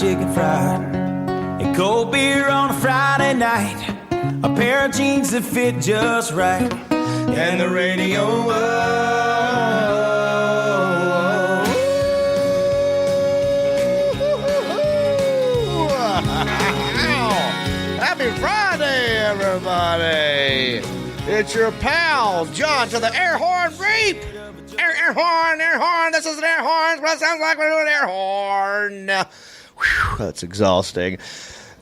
chicken fried, and cold beer on a Friday night, a pair of jeans that fit just right, and the radio. Happy Friday, everybody! It's your pal, John, to the air horn reap! Air horn, this is an air horn. What sounds like we're doing air horn. Whew, that's exhausting.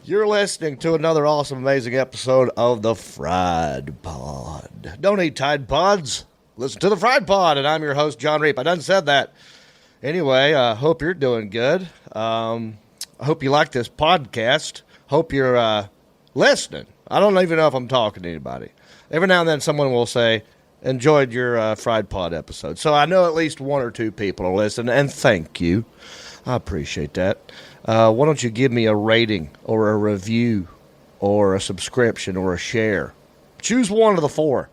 You're listening to another awesome, amazing episode of the Fried Pod. Don't eat Tide Pods. Listen to the Fried Pod, and I'm your host, John Reap. I done said that. Anyway, I hope you're doing good. I hope you like this podcast. Hope you're listening. I don't even know if I'm talking to anybody. Every now and then someone will say, enjoyed your Fried Pod episode. So I know at least one or two people are listening, and thank you. I appreciate that. Why don't you give me a rating or a review or a subscription or a share? Choose one of the four.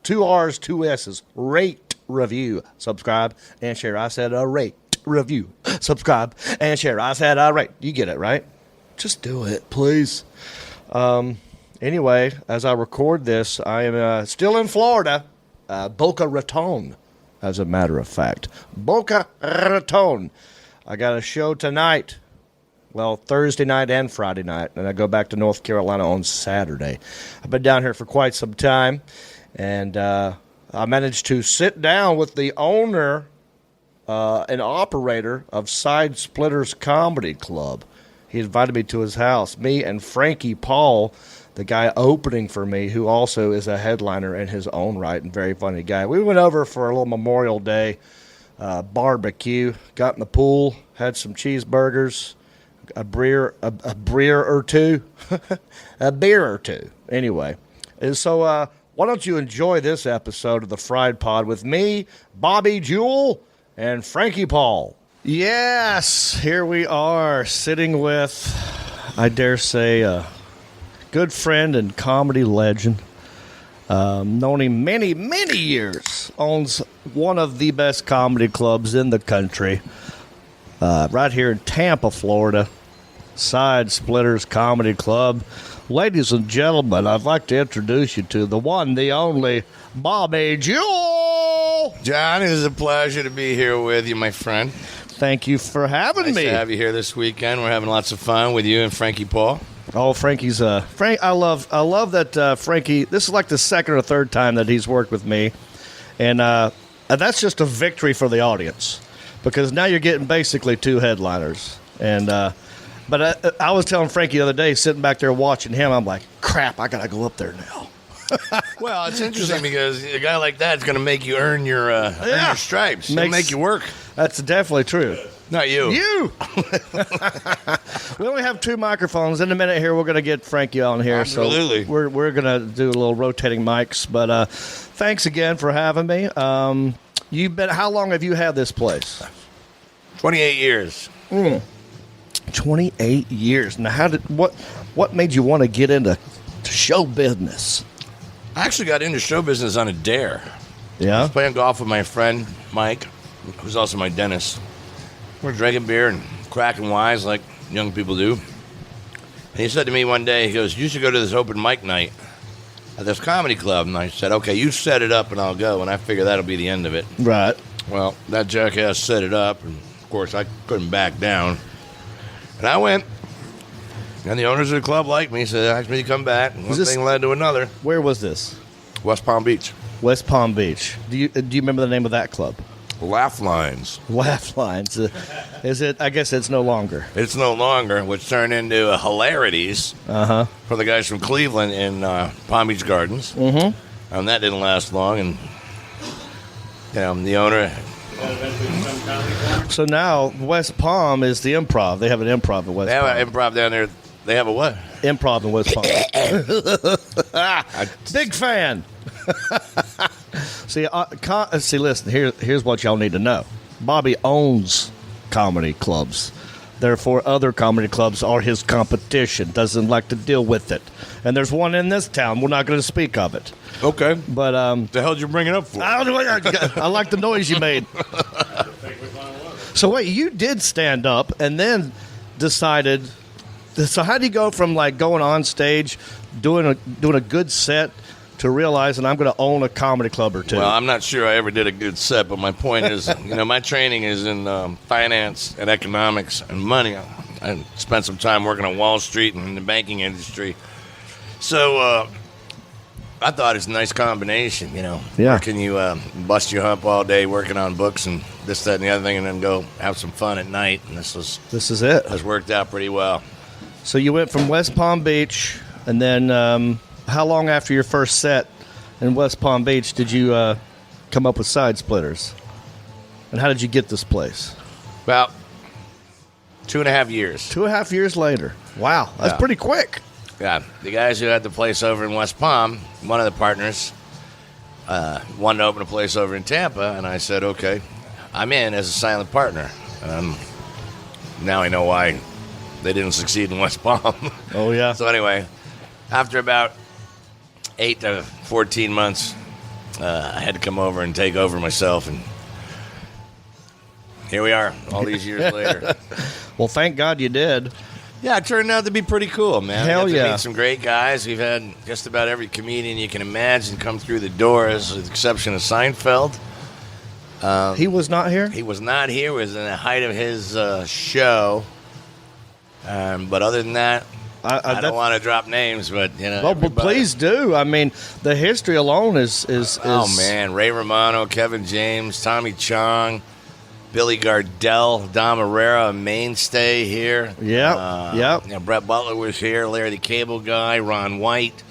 2 R's, 2 S's. Rate, review, subscribe, and share. I said rate, review, subscribe, and share. I said rate. You get it, right? Just do it, please. Anyway, as I record this, I am still in Florida, Boca Raton, as a matter of fact. Boca Raton. I got a show tonight, well, Thursday night and Friday night, and I go back to North Carolina on Saturday. I've been down here for quite some time, and I managed to sit down with the owner and operator of Side Splitters Comedy Club. He invited me to his house, me and Franky Paul, the guy opening for me, who also is a headliner in his own right and very funny guy. We went over for a little Memorial Day barbecue, got in the pool, had some cheeseburgers, a beer or two, a beer or two. Anyway, and so why don't you enjoy this episode of the Fried Pod with me, Bobby Jewell, and Franky Paul. Yes, here we are sitting with, I dare say, a good friend and comedy legend. Known him many, many years. Owns one of the best comedy clubs in the country. Right here in Tampa, Florida. Side Splitters Comedy Club. Ladies and gentlemen, I'd like to introduce you to the one, the only, Bobby Jewell. John, it is a pleasure to be here with you, my friend. Thank you for having me. Nice to have you here this weekend. We're having lots of fun with you and Franky Paul. Oh, Frankie's Frank. I love that Frankie. This is like the second or third time that he's worked with me, and that's just a victory for the audience because now you're getting basically two headliners. And but I was telling Frankie the other day, sitting back there watching him, I'm like, crap, I gotta go up there now. Well, it's interesting because a guy like that is going to make you earn your stripes. He'll make you work. That's definitely true. Not you. You! We only have 2 microphones. In a minute here, we're going to get Frankie on here. Absolutely. So we're going to do a little rotating mics. But thanks again for having me. How long have you had this place? 28 years. 28 years. Now, what made you want to get into show business? I actually got into show business on a dare. Yeah? I was playing golf with my friend, Mike, who's also my dentist. We're drinking beer and cracking wise like young people do. And he said to me one day, he goes, you should go to this open mic night at this comedy club. And I said, okay, you set it up and I'll go. And I figure that'll be the end of it. Right. Well, that jackass set it up. And, of course, I couldn't back down. And I went. And the owners of the club liked me, so they asked me to come back. And one thing led to another. Where was this? West Palm Beach. West Palm Beach. Do you remember the name of that club? Laugh Lines. Laugh Lines. Is it? I guess it's no longer. It's no longer, which turned into Hilarities for the guys from Cleveland in Palm Beach Gardens. Mm-hmm. And that didn't last long, and the owner. So now West Palm is the Improv. They have an Improv in West Palm. They have an Improv down there. They have a what? Improv in West Palm. Big fan. See, listen, here's what y'all need to know. Bobby owns comedy clubs. Therefore, other comedy clubs are his competition. Doesn't like to deal with it. And there's one in this town. We're not going to speak of it. Okay. But the hell did you bring it up for? I like the noise you made. So wait, you did stand up, and then decided? So how do you go from like going on stage, doing a good set, to realizing I'm going to own a comedy club or two? Well, I'm not sure I ever did a good set, but my point is, my training is in finance and economics and money. I spent some time working on Wall Street and in the banking industry. So I thought it's a nice combination, Yeah. Where can you bust your hump all day working on books and this, that, and the other thing, and then go have some fun at night. And this is it. has worked out pretty well. So you went from West Palm Beach, and then how long after your first set in West Palm Beach did you come up with Side Splitters? And how did you get this place? About 2.5 years. 2.5 years later. Wow, that's pretty quick. Yeah, the guys who had the place over in West Palm, one of the partners wanted to open a place over in Tampa, and I said, okay, I'm in as a silent partner. Now I know why they didn't succeed in West Palm. Oh, yeah. So anyway, after about 8 to 14 months, I had to come over and take over myself, and here we are all these years later. Well, thank God you did. Yeah, it turned out to be pretty cool, man. Hell we got to yeah. meet some great guys. We've had just about every comedian you can imagine come through the doors, with the exception of Seinfeld. He was not here? He was not here. He was in the height of his show. But other than that, I don't want to drop names, but, Well, but please do. I mean, the history alone is Oh, man. Ray Romano, Kevin James, Tommy Chong, Billy Gardell, Dom Herrera, a mainstay here. Yep. Brett Butler was here. Larry the Cable Guy, Ron White,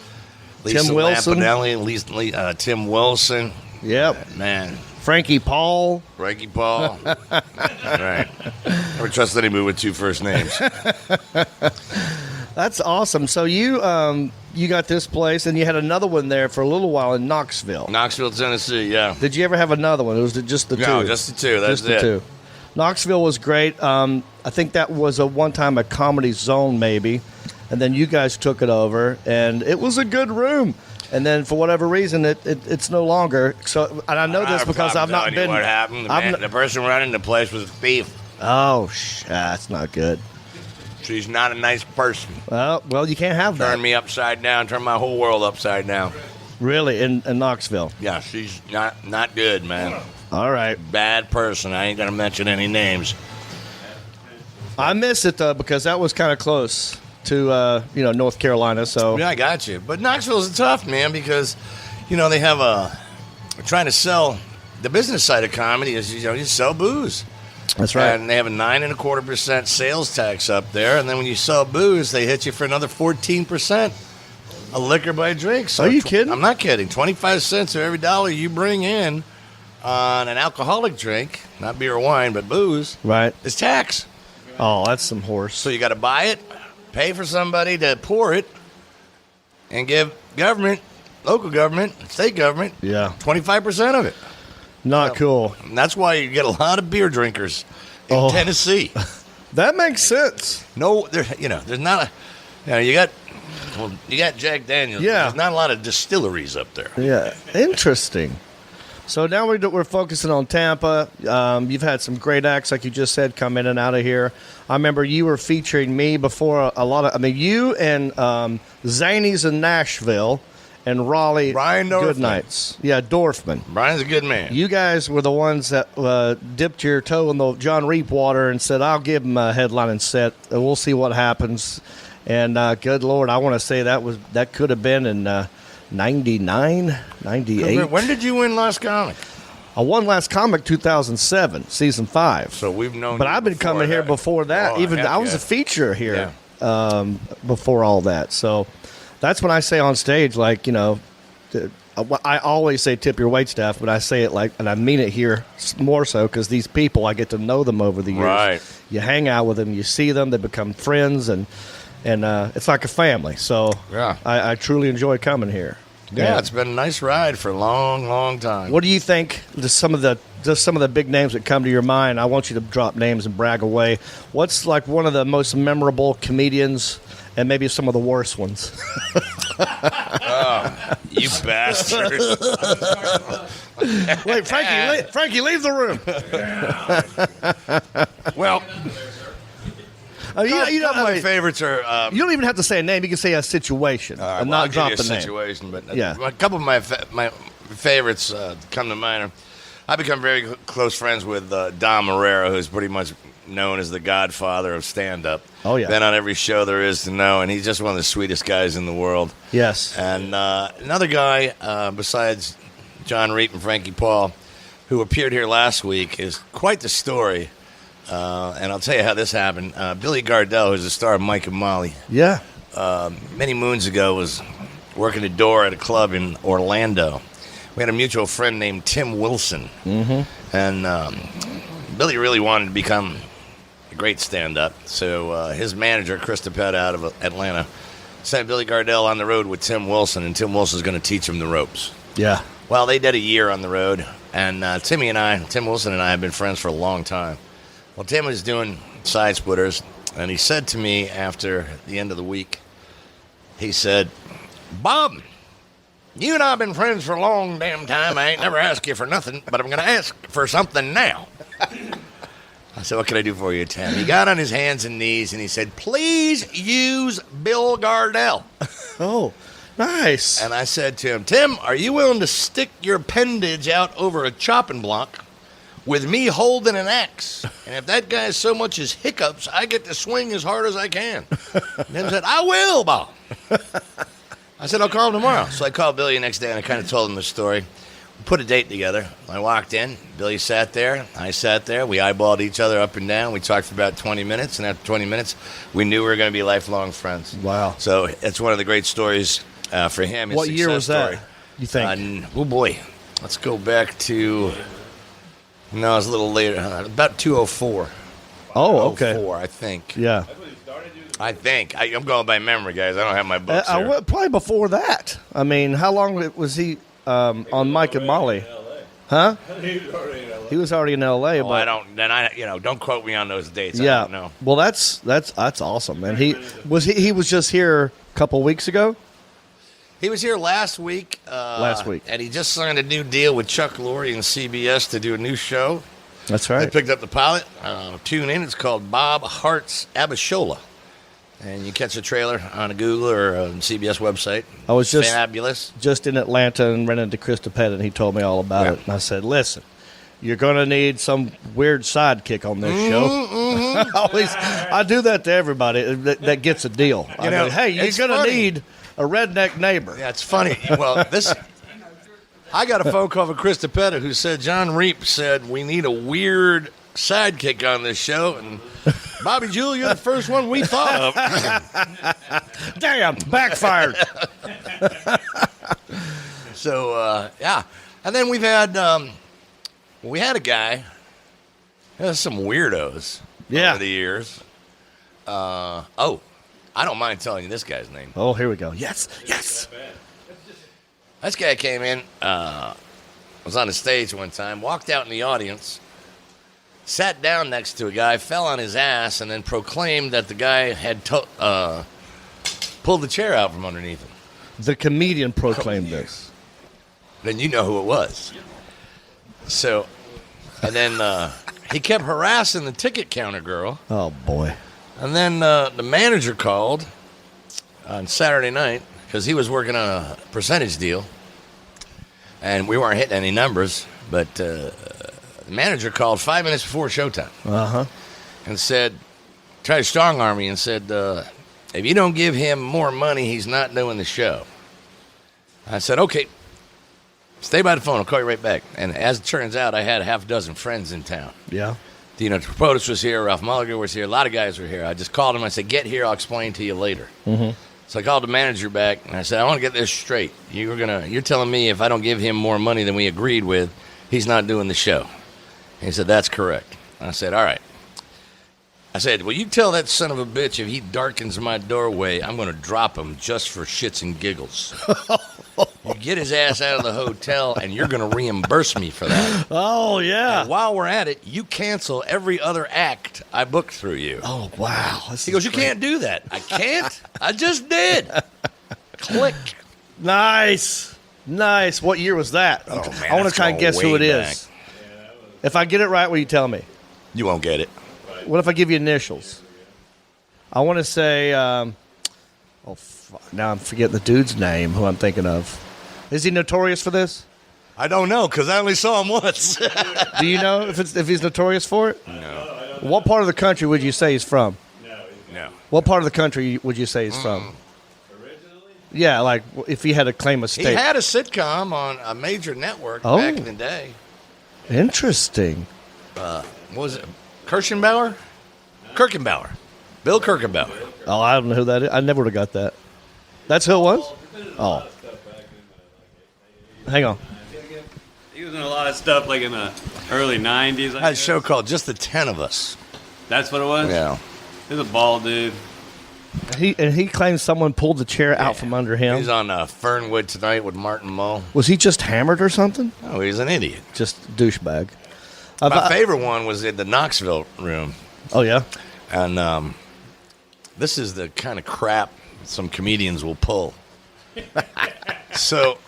Lisa Tim Wilson. Lampanelli, Tim Wilson. Yep. Man. Franky Paul. Franky Paul. Right. Never trust anybody with 2 first names. That's awesome. So you got this place, and you had another one there for a little while in Knoxville. Knoxville, Tennessee, yeah. Did you ever have another one? Or was it just the two? No, just the 2. That's just the it. 2. Knoxville was great. I think that was one time a Comedy Zone, maybe, and then you guys took it over, and it was a good room. And then for whatever reason, it's no longer. So, and I know this because I've not been. What happened? The person running the place was a thief. Oh, that's not good. She's not a nice person. Well, you can't have that. Turned me upside down. Turned my whole world upside down. Really, in Knoxville. Yeah, she's not good, man. All right. Bad person. I ain't gonna mention any names. I miss it though because that was kind of close to North Carolina. So Yeah, I got you. But Knoxville's tough, man, because they have trying to sell the business side of comedy is you sell booze. That's right. And they have a 9.25% sales tax up there, and then when you sell booze, they hit you for another 14% of liquor by drink. So are you kidding? I'm not kidding. 25 cents of every dollar you bring in on an alcoholic drink, not beer or wine, but booze, right, is tax. Oh, that's some horse. So you got to buy it, pay for somebody to pour it, and give government, local government, state government, 25% of it. Not cool. And that's why you get a lot of beer drinkers in Tennessee. That makes sense. No, there's not a. You got Jack Daniels. Yeah. There's not a lot of distilleries up there. Yeah, interesting. So now we're focusing on Tampa. You've had some great acts, like you just said, come in and out of here. I remember you were featuring me before a lot of. I mean, you and Zany's in Nashville. And Raleigh Brian Dorfman. Goodnights. Yeah, Dorfman. Brian's a good man. You guys were the ones that dipped your toe in the John Reap water and said, I'll give him a headlining set, and we'll see what happens. And good Lord, I want to say that could have been in 99, 98. When did you win Last Comic? I won Last Comic 2007, season 5. So we've known. But I've been coming here before that. Oh, I was a feature here before all that. So that's when I say on stage, like, I always say tip your wait staff, but I say it and I mean it here more so because these people, I get to know them over the years. Right. You hang out with them, you see them, they become friends, and it's like a family. So yeah. I truly enjoy coming here. Yeah, it's been a nice ride for a long, long time. What do you think? Just some of the big names that come to your mind. I want you to drop names and brag away. What's like one of the most memorable comedians, and maybe some of the worst ones? Oh, you bastard! Wait, Frankie, leave the room. Well, You don't couple of my have favorites are. you don't even have to say a name. You can say a situation All right, and well, not drop I'll give the you a name. situation, but Yeah. a couple of my favorites come to mind. I've become very close friends with Dom Herrera, who's pretty much known as the godfather of stand-up. Oh, yeah. Been on every show there is to know, and he's just one of the sweetest guys in the world. Yes. And another guy, besides John Reep and Franky Paul, who appeared here last week, is quite the story. And I'll tell you how this happened. Billy Gardell, who's the star of Mike and Molly, Yeah. many moons ago was working a door at a club in Orlando. We had a mutual friend named Tim Wilson. Mm-hmm. And Billy really wanted to become a great stand-up. So his manager, Chris DePetta out of Atlanta, sent Billy Gardell on the road with Tim Wilson, and Tim Wilson's going to teach him the ropes. Yeah. Well, they did a year on the road, and Tim Wilson and I have been friends for a long time. Well, Tim was doing Side Splitters, and he said to me after the end of the week, he said, Bob, you and I have been friends for a long damn time. I ain't never asked you for nothing, but I'm going to ask for something now. I said, what can I do for you, Tim? He got on his hands and knees, and he said, please use Bill Gardell. Oh, nice. And I said to him, Tim, are you willing to stick your appendage out over a chopping block with me holding an axe? And if that guy so much as hiccups, I get to swing as hard as I can. And Tim said, I will, Bob. I said, I'll call him tomorrow. So I called Billy the next day, and I kind of told him the story. We put a date together. I walked in. Billy sat there. I sat there. We eyeballed each other up and down. We talked for about 20 minutes, and after 20 minutes, we knew we were going to be lifelong friends. Wow. So it's one of the great stories for him. His What year was success that, story. you think? Oh, boy. Let's go back to, no, it was a little later, about 204. Oh, okay. 04, I think. Yeah. I think. I'm going by memory, guys. I don't have my books here. Probably before that. I mean, how long was he on Mike and Molly? Huh? He was already in L.A. Oh, but don't quote me on those dates. yeah. I don't know. Well, that's awesome, man. He was just here a couple weeks ago. He was here last week. And he just signed a new deal with Chuck Lorre and CBS to do a new show. That's I right. picked up the pilot. Tune in. It's called Bob Hart's Abishola. And you catch the trailer on a Google or a CBS website. I was just fabulous. Just in Atlanta and ran into Chris DePetta, and he told me all about it. And I said, listen, you're going to need some weird sidekick on this show. I do that to everybody that gets a deal. I mean, hey, you're going to need a redneck neighbor. Yeah, it's funny. Well, I got a phone call from Chris DePetta who said John Reep said we need a weird sidekick on this show, and Bobby Jewell, you're the first one we thought of. Damn, backfired. So, yeah. And then we had a guy, there's some weirdos over the years. I don't mind telling you this guy's name. Oh, here we go. Yes. This guy came in, was on the stage one time, walked out in the audience, sat down next to a guy, fell on his ass, and then proclaimed that the guy had pulled the chair out from underneath him. The comedian proclaimed this. Then you know who it was. So, and then he kept harassing the ticket counter girl. Oh, boy. And then the manager called on Saturday night because he was working on a percentage deal. And we weren't hitting any numbers, but the manager called 5 minutes before showtime and said, tried to strong arm me and said, if you don't give him more money, he's not doing the show. I said, okay, stay by the phone. I'll call you right back. And as it turns out, I had a half dozen friends in town. Yeah. Dino Tripodis was here. Ralph Mulligan was here. A lot of guys were here. I just called him. I said, get here. I'll explain to you later. Mm-hmm. So I called the manager back, and I said, I want to get this straight. You're telling me if I don't give him more money than we agreed with, he's not doing the show. And he said, that's correct. I said, all right. I said, well, you tell that son of a bitch if he darkens my doorway, I'm going to drop him just for shits and giggles. You get his ass out of the hotel, and you're going to reimburse me for that. Oh, yeah. And while we're at it, you cancel every other act I booked through you. Oh, wow. He goes, you can't do that. I can't? I just did. Click. Nice. What year was that? Oh, man, I want to try and guess who it back. is. If I get it right, will you tell me? You won't get it. What if I give you initials? I want to say, now I'm forgetting the dude's name who I'm thinking of. Is he notorious for this? I don't know because I only saw him once. Do you know if he's notorious for it? No. What part of the country would you say he's from? No. What part of the country would you say he's from? Originally? Yeah, like if he had to claim a state. He had a sitcom on a major network back in the day. Interesting. What was it? Kirschenbauer? Kirchenbauer. Bill Kirchenbauer. Oh, I don't know who that is. I never would have got that. That's who it was? Oh. Hang on. He was in a lot of stuff like in the early 90s. I had a show called Just the 10 of Us. That's what it was? Yeah. He was a bald dude. He claims someone pulled the chair out from under him. He's on Fernwood tonight with Martin Mull. Was he just hammered or something? Oh, he's an idiot. Just douchebag. My favorite one was in the Knoxville room. Oh, yeah? And this is the kind of crap some comedians will pull. So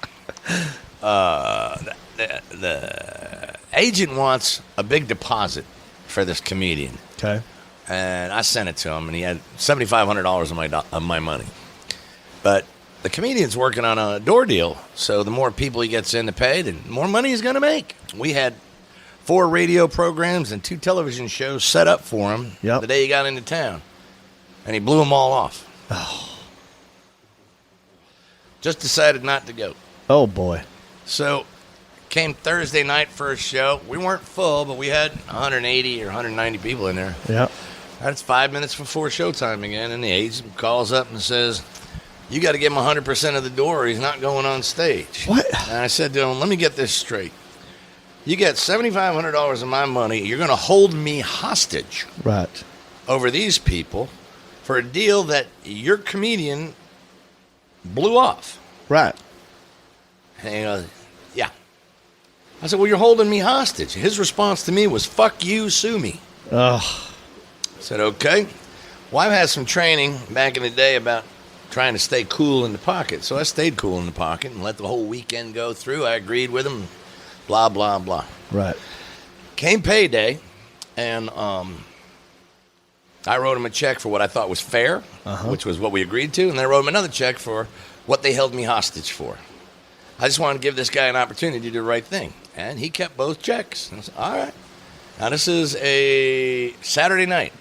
the agent wants a big deposit for this comedian. Okay. And I sent it to him, and he had $7,500 of my money. But the comedian's working on a door deal, so the more people he gets in to pay, the more money he's going to make. We had 4 radio programs and 2 television shows set up for him the day he got into town, and he blew them all off. Oh. Just decided not to go. Oh, boy. So came Thursday night first show. We weren't full, but we had 180 or 190 people in there. Yeah. That's 5 minutes before showtime again, and the agent calls up and says, you got to give him 100% of the door or he's not going on stage. What? And I said to him, let me get this straight. You get $7,500 of my money. You're going to hold me hostage Right. over these people for a deal that your comedian blew off. Right. And he goes, yeah. I said, well, you're holding me hostage. His response to me was, fuck you, sue me. Ugh. I said, okay. Well, I've had some training back in the day about trying to stay cool in the pocket. So I stayed cool in the pocket and let the whole weekend go through. I agreed with him, blah, blah, blah. Right. Came payday, and I wrote him a check for what I thought was fair, which was what we agreed to, and then I wrote him another check for what they held me hostage for. I just wanted to give this guy an opportunity to do the right thing, and he kept both checks. And I said, all right. Now, this is a Saturday night.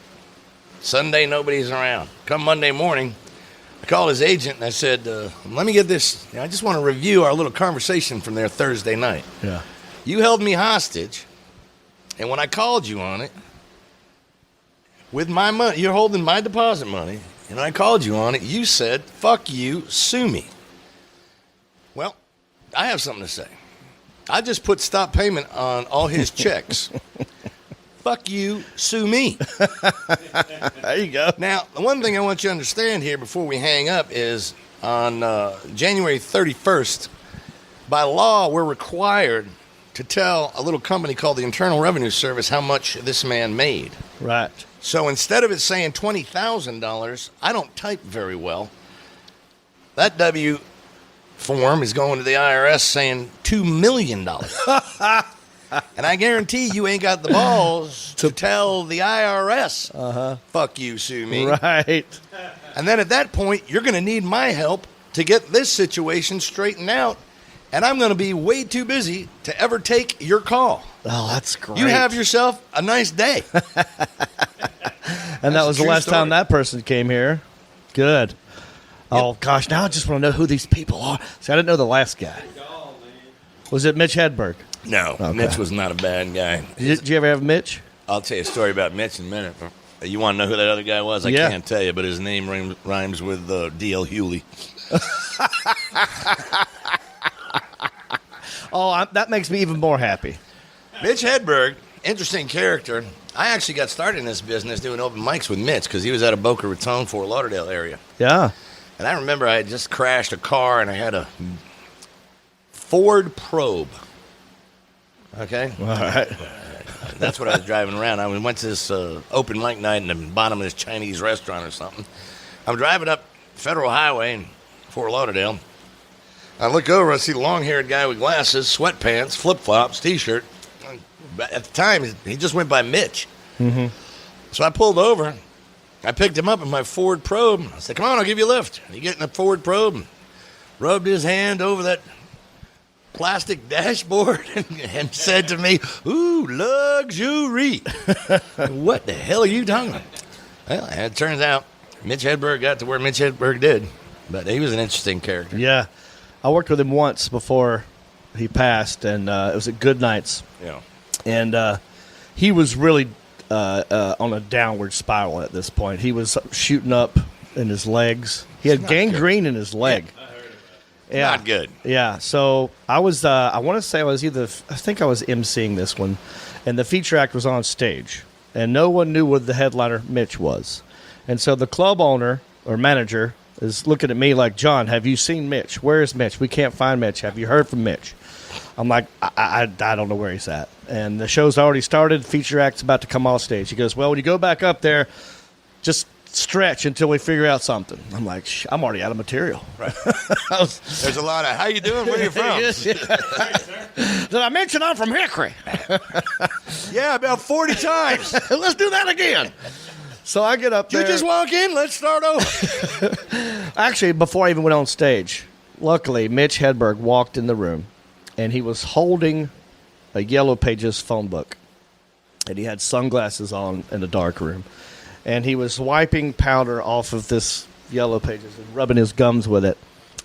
Sunday, nobody's around. Come Monday morning, I called his agent, and I said, let me get this. I just want to review our little conversation from there Thursday night. Yeah. You held me hostage, and when I called you on it, with my money, you're holding my deposit money, and I called you on it, you said, fuck you, sue me. Well, I have something to say. I just put stop payment on all his checks. Fuck you, sue me. There you go. Now, the one thing I want you to understand here before we hang up is on January 31st, by law, we're required to tell a little company called the Internal Revenue Service how much this man made. Right. So instead of it saying $20,000, I don't type very well. That W form is going to the IRS saying $2 million. And I guarantee you ain't got the balls to tell the IRS, fuck you, sue me. Right. And then at that point, you're going to need my help to get this situation straightened out. And I'm going to be way too busy to ever take your call. Oh, that's great. You have yourself a nice day. And that was the true last story. time that person came here. Good. Oh, gosh. Now I just want to know who these people are. See, I didn't know the last guy. Was it Mitch Hedberg? No, Okay. Mitch was not a bad guy. Did you ever have Mitch? I'll tell you a story about Mitch in a minute. You want to know who that other guy was? I Yeah. can't tell you, but his name rhymes with D.L. Hewley. Oh, that makes me even more happy. Mitch Hedberg, interesting character. I actually got started in this business doing open mics with Mitch because he was out of Boca Raton, Fort Lauderdale area. Yeah. And I remember I had just crashed a car and I had a Ford Probe. Okay? All right. That's what I was driving around. I went to this open mic night in the bottom of this Chinese restaurant or something. I'm driving up Federal Highway in Fort Lauderdale. I look over, I see a long-haired guy with glasses, sweatpants, flip-flops, T-shirt. At the time, he just went by Mitch. Mm-hmm. So I pulled over, I picked him up in my Ford Probe. I said, come on, I'll give you a lift. He get in the Ford Probe and rubbed his hand over that plastic dashboard and said to me, ooh, luxury. What the hell are you talking about? Well, it turns out Mitch Hedberg got to where Mitch Hedberg did, but he was an interesting character. Yeah. I worked with him once before he passed, and it was at Good Nights. Yeah. And he was really on a downward spiral at this point. He was shooting up in his legs. He had gangrene in his leg. Yeah. Not good. Yeah. So I was, I want to say I think I was emceeing this one, and the feature act was on stage, and no one knew where the headliner Mitch was. And so the club owner or manager is looking at me like, John, have you seen Mitch? Where is Mitch? We can't find Mitch. Have you heard from Mitch? I'm like, I don't know where he's at. And the show's already started. Feature act's about to come off stage. He goes, well, when you go back up there, just stretch until we figure out something. I'm like, I'm already out of material. Right. There's a lot of, how you doing? Where you from? Did I mention I'm from Hickory? Yeah, about 40 times. Let's do that again. So I get up there. You just walk in, let's start over. Actually, before I even went on stage, luckily, Mitch Hedberg walked in the room, and he was holding a Yellow Pages phone book. And he had sunglasses on in the dark room. And he was wiping powder off of this Yellow Pages and rubbing his gums with it.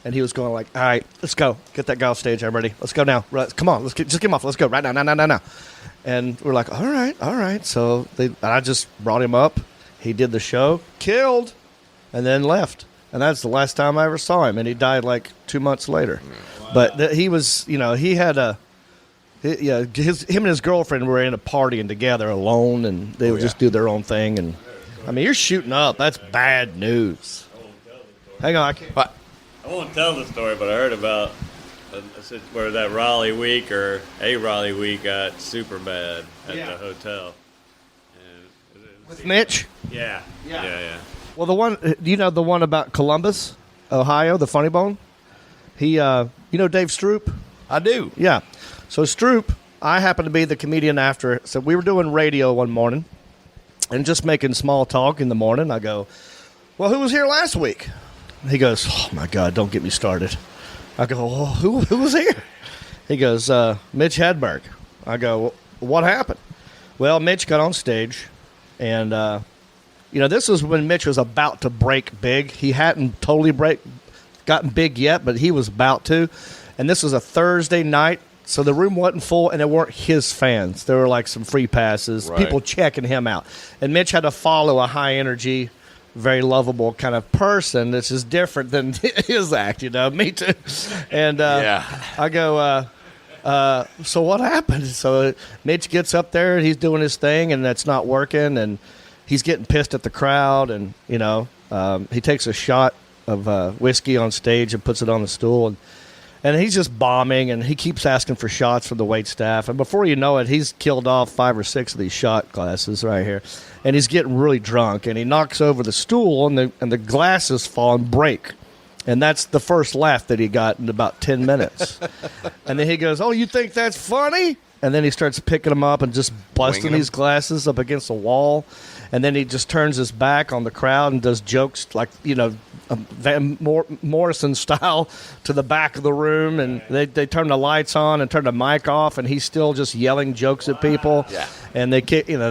And he was going like, all right, let's go. Get that guy off stage. I'm ready. Let's go now. Right, come on. Just get him off. Let's go right now. And we're like, all right. So I just brought him up. He did the show, killed, and then left. And that's the last time I ever saw him. And he died like 2 months later. Wow. But he was, he had him and his girlfriend were in a partying together alone, and they would just do their own thing. And I mean, you're shooting up. That's bad news. Hang on. I won't tell the story, but I heard about where that Raleigh week or a Raleigh week got super bad at the hotel. With Mitch? Yeah. Well, the one about Columbus, Ohio, the Funny Bone? He, Dave Stroop? I do. Yeah. So Stroop, I happened to be the comedian after it. So we were doing radio one morning and just making small talk in the morning. I go, well, who was here last week? He goes, oh, my God, don't get me started. I go, well, who was here? He goes, Mitch Hedberg. I go, well, what happened? Well, Mitch got on stage, and, this was when Mitch was about to break big. He hadn't totally gotten big yet, but he was about to. And this was a Thursday night, so the room wasn't full, and it weren't his fans. There were, like, some free passes, people checking him out. And Mitch had to follow a high-energy, very lovable kind of person that's just different than his act, me too. And I go, so what happened? So Mitch gets up there, and he's doing his thing, and that's not working, and he's getting pissed at the crowd, and, he takes a shot of whiskey on stage and puts it on the stool, and he's just bombing, and he keeps asking for shots from the wait staff. And before you know it, he's killed off 5 or 6 of these shot glasses right here. And he's getting really drunk, and he knocks over the stool, and the glasses fall and break. And that's the first laugh that he got in about 10 minutes. And then he goes, oh, you think that's funny? And then he starts picking them up and just busting these glasses up against the wall. And then he just turns his back on the crowd and does jokes like, Van Morrison style to the back of the room. And they turn the lights on and turn the mic off, and he's still just yelling jokes at people. Yeah. And they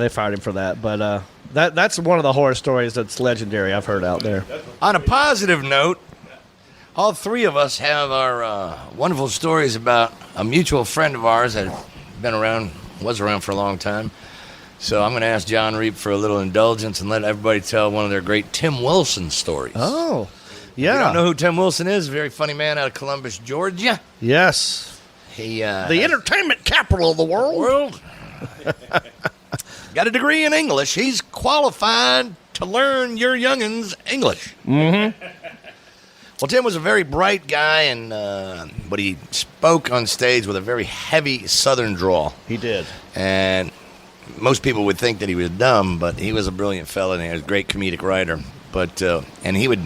fired him for that. But that's one of the horror stories that's legendary I've heard out there. On a positive note, all three of us have our wonderful stories about a mutual friend of ours that was around for a long time. So I'm going to ask John Reap for a little indulgence and let everybody tell one of their great Tim Wilson stories. Oh, yeah. If you don't know who Tim Wilson is, a very funny man out of Columbus, Georgia. Yes. He the entertainment capital of the world. Got a degree in English. He's qualified to learn your youngins' English. Mm-hmm. Well, Tim was a very bright guy, but he spoke on stage with a very heavy Southern drawl. He did. And most people would think that he was dumb, but he was a brilliant fella, and he was a great comedic writer. And he was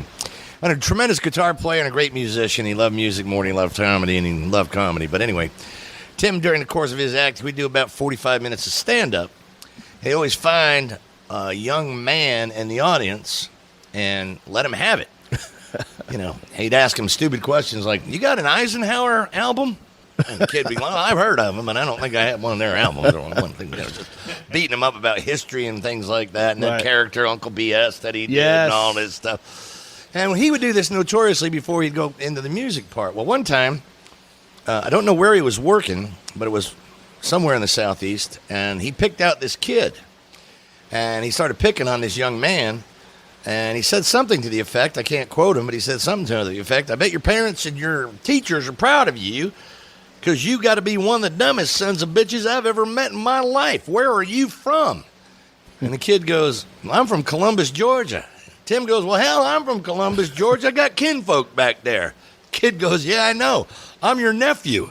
a tremendous guitar player and a great musician. He loved music more than he loved comedy, and he loved comedy. But anyway, Tim, during the course of his act, we'd do about 45 minutes of stand-up. He'd always find a young man in the audience and let him have it. He'd ask him stupid questions like, "You got an Eisenhower album?" And the kid would be like, "Well, I've heard of them, and I don't think I have one of their albums." Or one thing, just beating him up about history and things like that, and that character Uncle BS that he did and all this stuff. And he would do this notoriously before he'd go into the music part. Well, one time, I don't know where he was working, but it was somewhere in the Southeast, and he picked out this kid, and he started picking on this young man. And he said something to the effect, I can't quote him, but he said something to the effect, "I bet your parents and your teachers are proud of you because you got to be one of the dumbest sons of bitches I've ever met in my life. Where are you from?" And the kid goes, "Well, I'm from Columbus, Georgia." Tim goes, "Well, hell, I'm from Columbus, Georgia. I got kinfolk back there." Kid goes, "Yeah, I know. I'm your nephew."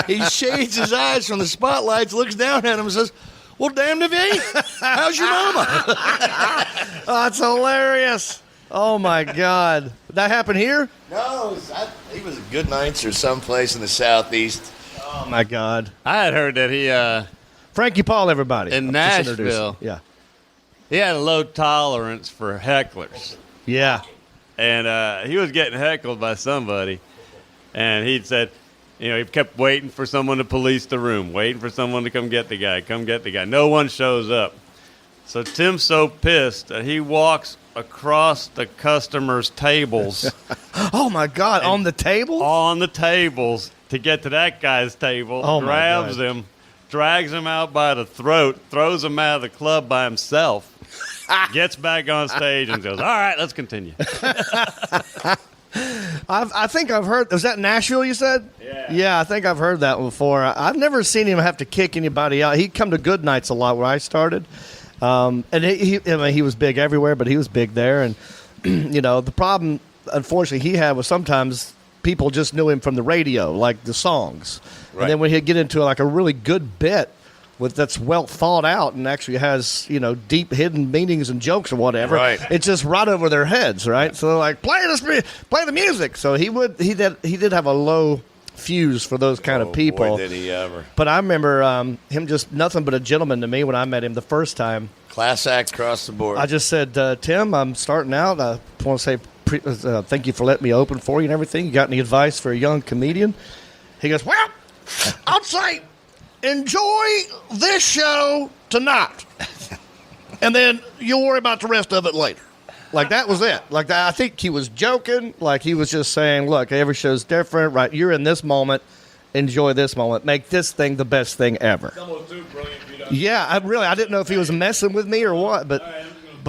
He shades his eyes from the spotlights, looks down at him and says, "Well, damned if he. How's your mama?" Oh, that's hilarious. Oh, my God. That happened here? No, he was at Goodnights or someplace in the Southeast. Oh, my God. I had heard that he Franky Paul, everybody. in Just introduce Nashville, him. Yeah. he had a low tolerance for hecklers. Yeah. And he was getting heckled by somebody. And he'd said, he kept waiting for someone to police the room, waiting for someone to come get the guy. No one shows up. So Tim's so pissed that he walks across the customers' tables. Oh, my God. On the table? On the tables to get to that guy's table, Oh, my grabs God. him, drags him out by the throat, throws him out of the club by himself, gets back on stage and goes, "All right, let's continue." I think I've heard. Was that Nashville, you said? Yeah. Yeah, I think I've heard that before. I've never seen him have to kick anybody out. He'd come to Goodnights a lot where I started. And he was big everywhere, but he was big there. And, the problem, unfortunately, he had was sometimes people just knew him from the radio, like the songs. Right. And then when he'd get into like a really good bit that's well thought out and actually has, deep hidden meanings and jokes or whatever, Right. it's just right over their heads, right? So they're like, play the music. So he did have a low fuse for those kind of people. Boy, did he ever. But I remember him just nothing but a gentleman to me when I met him the first time. Class act across the board. I just said, "Tim, I'm starting out. I want to say thank you for letting me open for you and everything. You got any advice for a young comedian?" He goes, "Well, I'll say enjoy this show tonight, and then you'll worry about the rest of it later." Like, that was it. Like, I think he was joking. Like, he was just saying, look, every show's different, right? You're in this moment. Enjoy this moment. Make this thing the best thing ever. Yeah, I didn't know if he was messing with me or what, but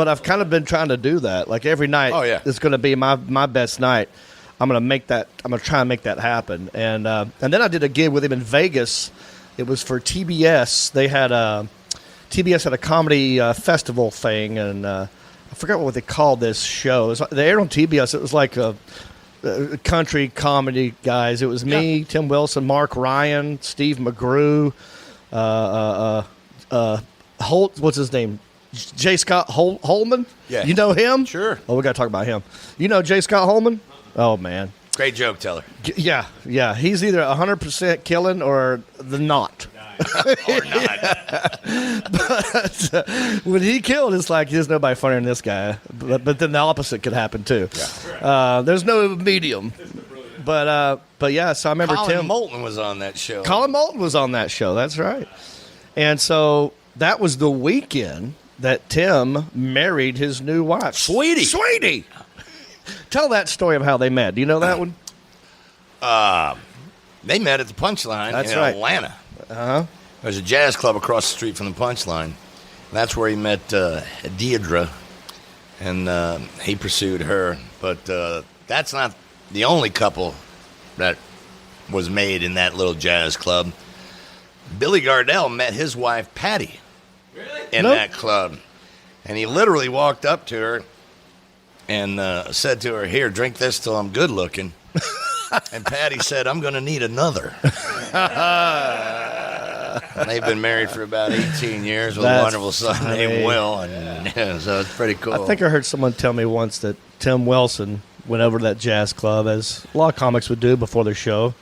I've kind of been trying to do that. Like, every night is going to be my best night. I'm going to try and make that happen. And then I did a gig with him in Vegas. It was for TBS. TBS had a comedy festival thing, and I forgot what they called this show. They aired on TBS. It was like a country comedy guys. It was me, Tim Wilson, Mark Ryan, Steve McGrew, Holt. What's his name? J. Scott Holman. Yeah. You know him? Sure. Oh, we got to talk about him. You know J. Scott Holman? Oh, man. Great joke teller. Yeah. He's either 100% killing or the not. Or not. But when he killed, it's like there's nobody funnier than this guy. But then the opposite could happen too. Yeah. There's no medium. But yeah, so I remember Colin Moulton was on that show. Colin Moulton was on that show. That's right. And so that was the weekend that Tim married his new wife, Sweetie. Tell that story of how they met. Do you know that one? They met at the Punchline in Atlanta. Uh-huh. There's a jazz club across the street from the Punchline. That's where he met Deidre, and he pursued her. But that's not the only couple that was made in that little jazz club. Billy Gardell met his wife, Patty, in that club. And he literally walked up to her and said to her, "Here, drink this till I'm good looking." And Patty said, "I'm going to need another." And they've been married for about 18 years with a wonderful son named Will. And, so it's pretty cool. I think I heard someone tell me once that Tim Wilson went over to that jazz club, as a lot of comics would do before their show,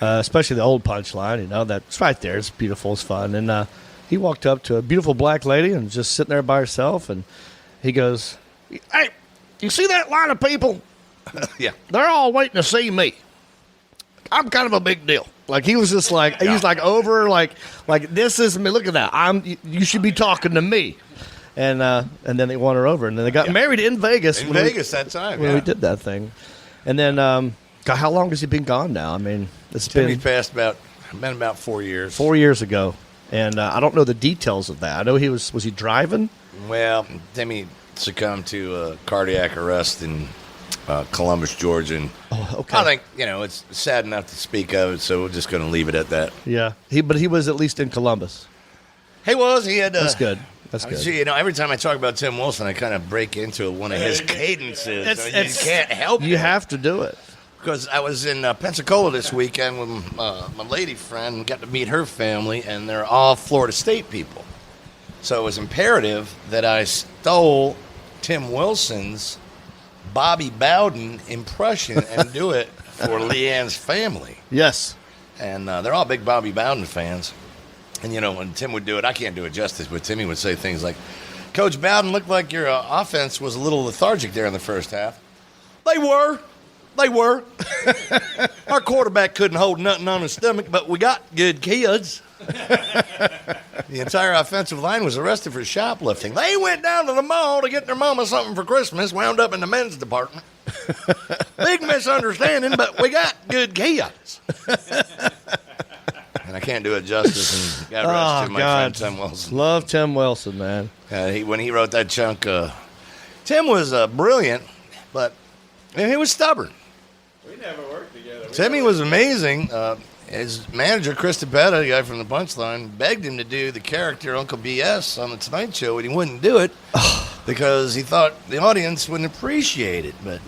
especially the old Punchline. That's right there. It's beautiful. It's fun. And he walked up to a beautiful black lady and just sitting there by herself, and he goes, "Hey, you see that line of people? Yeah. They're all waiting to see me. I'm kind of a big deal." Like he was just like he's like over like this is me. Look at that. You should be talking to me. And then they won her over, and then they got married in Vegas. In Vegas that time. When we did that thing, and then God, how long has he been gone now? I mean, Timmy's passed about 4 years. 4 years ago, and I don't know the details of that. I know was he driving? Well, Timmy succumbed to cardiac arrest in Columbus, Georgia. And Okay. I think, it's sad enough to speak of it, so we're just going to leave it at that. Yeah, but he was at least in Columbus. He was. He had. That's good. That's good. See, every time I talk about Tim Wilson, I kind of break into one of his cadences. It's you can't help You it. have to do it. Because I was in Pensacola this weekend with my lady friend and got to meet her family, and they're all Florida State people. So it was imperative that I stole Tim Wilson's Bobby Bowden impression and do it for Leanne's family. Yes. And they're all big Bobby Bowden fans. And, when Tim would do it, I can't do it justice, but Timmy would say things like, "Coach Bowden, looked like your offense was a little lethargic there in the first half." They were. Our quarterback couldn't hold nothing on his stomach, but we got good kids. The entire offensive line was arrested for shoplifting. They went down to the mall to get their mama something for Christmas, wound up in the men's department. Big misunderstanding, but we got good kids. And I can't do it justice. And God rest him, my friend Tim Wilson. Love Tim Wilson, man. When he wrote that chunk, Tim was brilliant, but he was stubborn. We never worked together. Timmy was amazing. His manager, Chris DeBetta, the guy from the Punchline, begged him to do the character Uncle BS on the Tonight Show, and he wouldn't do it because he thought the audience wouldn't appreciate it. But,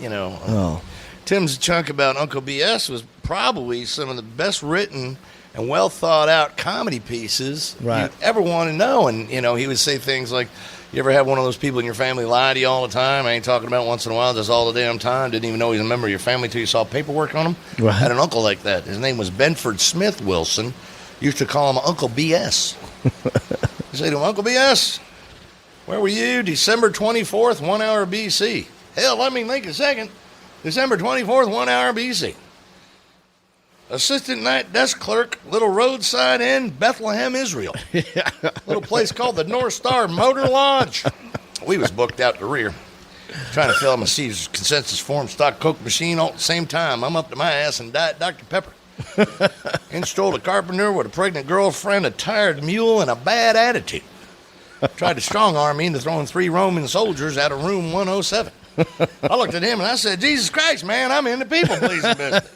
Tim's chunk about Uncle BS was probably some of the best written and well thought out comedy pieces Right. you'd ever want to know. And, he would say things like, "You ever have one of those people in your family lie to you all the time? I ain't talking about once in a while, just all the damn time. Didn't even know he's a member of your family till you saw paperwork on him." Right. I had an uncle like that. His name was Benford Smith Wilson. Used to call him Uncle BS. You say to him, "Uncle BS, where were you December 24th, 1 hour BC?" "Hell, let me think a second. December 24th, 1 hour BC. Assistant night desk clerk, little roadside inn, Bethlehem, Israel. Little place called the North Star Motor Lodge." We was booked out the rear, trying to fill my Caesar's consensus form stock Coke machine all at the same time. I'm up to my ass in Diet Dr. Pepper. In strolled a carpenter with a pregnant girlfriend, a tired mule, and a bad attitude. Tried to strong-arm me into throwing 3 Roman soldiers out of room 107. I looked at him and I said, "Jesus Christ, man, I'm in the people-pleasing business."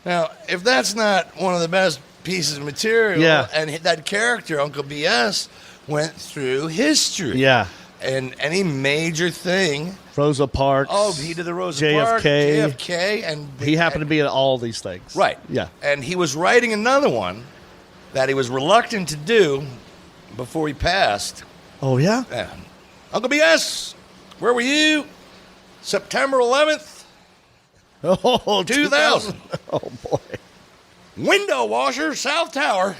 Now, if that's not one of the best pieces of material, and that character, Uncle BS, went through history. Yeah. And any major thing. Rosa Parks. Oh, he did the Rosa JFK. Parks, JFK. And he happened to be in all these things. Right. Yeah. And he was writing another one that he was reluctant to do before he passed. Oh, yeah? Yeah. Uncle BS, where were you? September 11th. Oh, 2000. Oh, boy. Window washer, South Tower.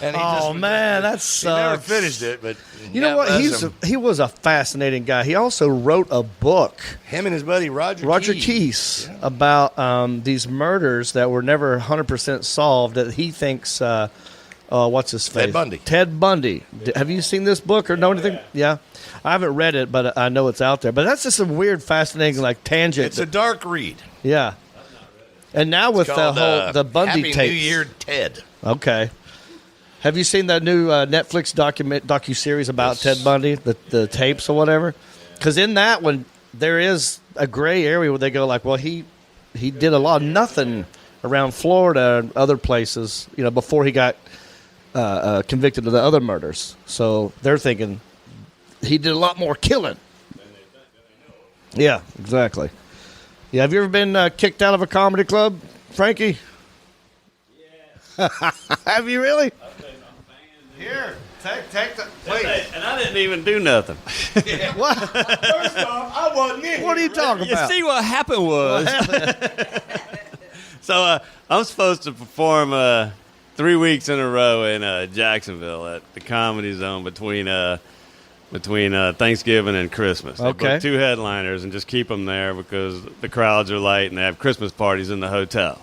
And he man, that He sucks. never finished it, but You know what? He was a fascinating guy. He also wrote a book, him and his buddy Roger Keese, about these murders that were never 100% solved. That he thinks, what's his face? Ted Bundy. Ted Bundy. Have you seen this book or know anything? Yeah. I haven't read it, but I know it's out there. But that's just a weird, fascinating, tangent. It's a dark read. Yeah. And now with the Bundy Happy tapes. New Year, Ted. Okay. Have you seen that new Netflix docu-series about Ted Bundy, the tapes or whatever? Because in that one, there is a gray area where they go well, he did a lot of nothing around Florida and other places, before he got convicted of the other murders. So they're thinking he did a lot more killing. Yeah, exactly. Yeah, have you ever been kicked out of a comedy club, Frankie? Yeah. Have you really? Here, take the please. And I didn't even do nothing. What? First off, I wasn't in. What are you talking You about? see what happened was. So I'm supposed to perform 3 weeks in a row in Jacksonville at the Comedy Zone between Thanksgiving and Christmas. They Okay. book 2 headliners and just keep them there because the crowds are light and they have Christmas parties in the hotel.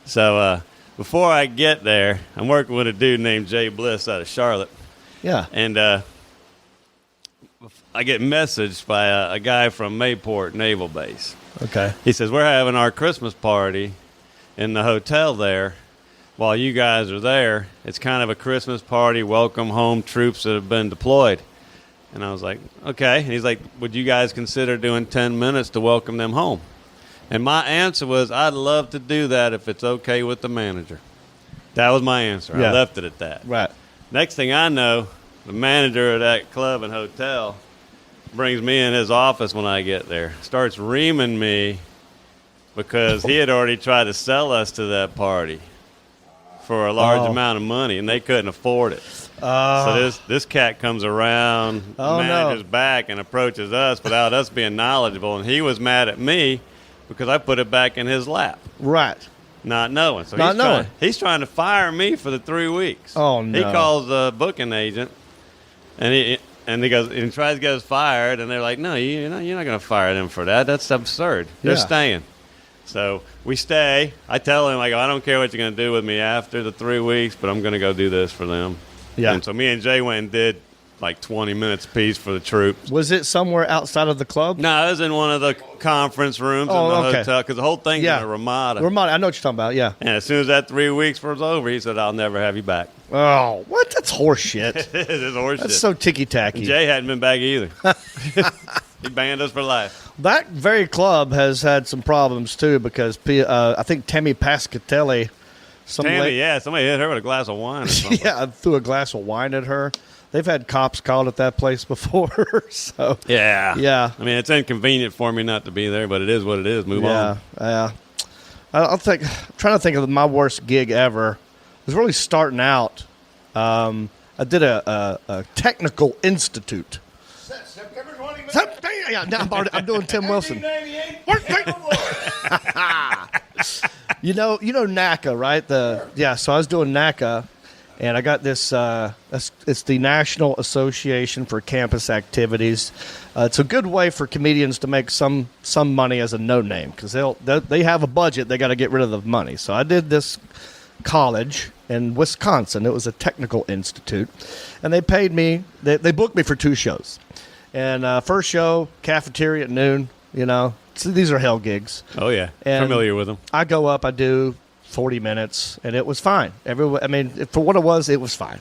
So before I get there, I'm working with a dude named Jay Bliss out of Charlotte. Yeah. And I get messaged by a guy from Mayport Naval Base. Okay. He says, we're having our Christmas party in the hotel there. While you guys are there, it's kind of a Christmas party, welcome home troops that have been deployed. And I was like, okay. And he's like, would you guys consider doing 10 minutes to welcome them home? And my answer was, I'd love to do that if it's okay with the manager. That was my answer. Yeah. I left it at that. Right. Next thing I know, the manager of that club and hotel brings me in his office when I get there, starts reaming me because he had already tried to sell us to that party for a large amount of money, and they couldn't afford it. So this cat comes around, the manager's back, and approaches us without us being knowledgeable, and he was mad at me because I put it back in his lap. Right. Not knowing. So Not knowing. He's trying to fire me for the 3 weeks. Oh, no. He calls the booking agent, and he goes and tries to get us fired, and they're like, "No, you're not going to fire them for that. That's absurd. They're Yeah. staying." So we stay. I tell him, I go, "I don't care what you're going to do with me after the 3 weeks, but I'm going to go do this for them." Yeah. And so me and Jay went and did like 20 minutes apiece for the troops. Was it somewhere outside of the club? No, it was in one of the conference rooms in the hotel because the whole thing's in a Ramada. Ramada. I know what you're talking about. Yeah. And as soon as that 3 weeks was over, he said, "I'll never have you back." Oh, what? That's horse shit. It is horseshit. That's so ticky-tacky. Jay hadn't been back either. He banned us for life. That very club has had some problems, too, because I think Tammy Pascatelli, Tammy, somebody hit her with a glass of wine or something. yeah, threw a glass of wine at her. They've had cops called at that place before. So Yeah. I mean, it's inconvenient for me not to be there, but it is what it is. Move on. Yeah. I'm trying to think of my worst gig ever. It was really starting out. I did a technical institute. Yeah, now I'm doing Tim Wilson. You know NACA, right? So I was doing NACA, and I got this. It's the National Association for Campus Activities. It's a good way for comedians to make some money as a no name because they have a budget. They got to get rid of the money. So I did this college in Wisconsin. It was a technical institute, and they paid me. They booked me for 2 shows. And first show, cafeteria at noon, So these are hell gigs. Oh, yeah. And familiar with them. I go up, I do 40 minutes, and it was fine. For what it was fine,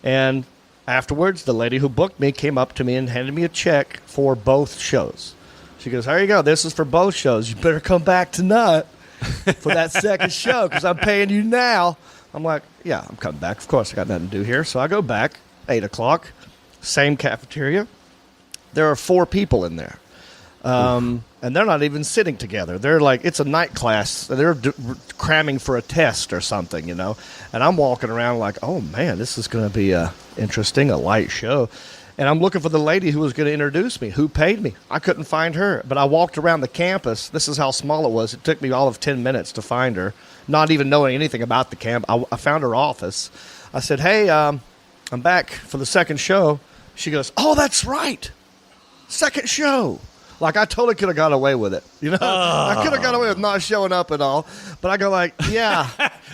And afterwards, the lady who booked me came up to me and handed me a check for both shows. She goes, "Here you go. This is for both shows. You better come back tonight for that second show because I'm paying you now." I'm like, "Yeah, I'm coming back. Of course, I got nothing to do here." So I go back, 8 o'clock, same cafeteria. There are 4 people in there. And they're not even sitting together. They're like, it's a night class. They're cramming for a test or something, And I'm walking around like, oh, man, this is going to be interesting, a light show. And I'm looking for the lady who was going to introduce me, who paid me. I couldn't find her. But I walked around the campus. This is how small it was. It took me all of 10 minutes to find her, not even knowing anything about the camp. I found her office. I said, "Hey, I'm back for the second show." She goes, "Oh, that's right. Second show." Like, I totally could have got away with it. I could have got away with not showing up at all. But I go like, yeah.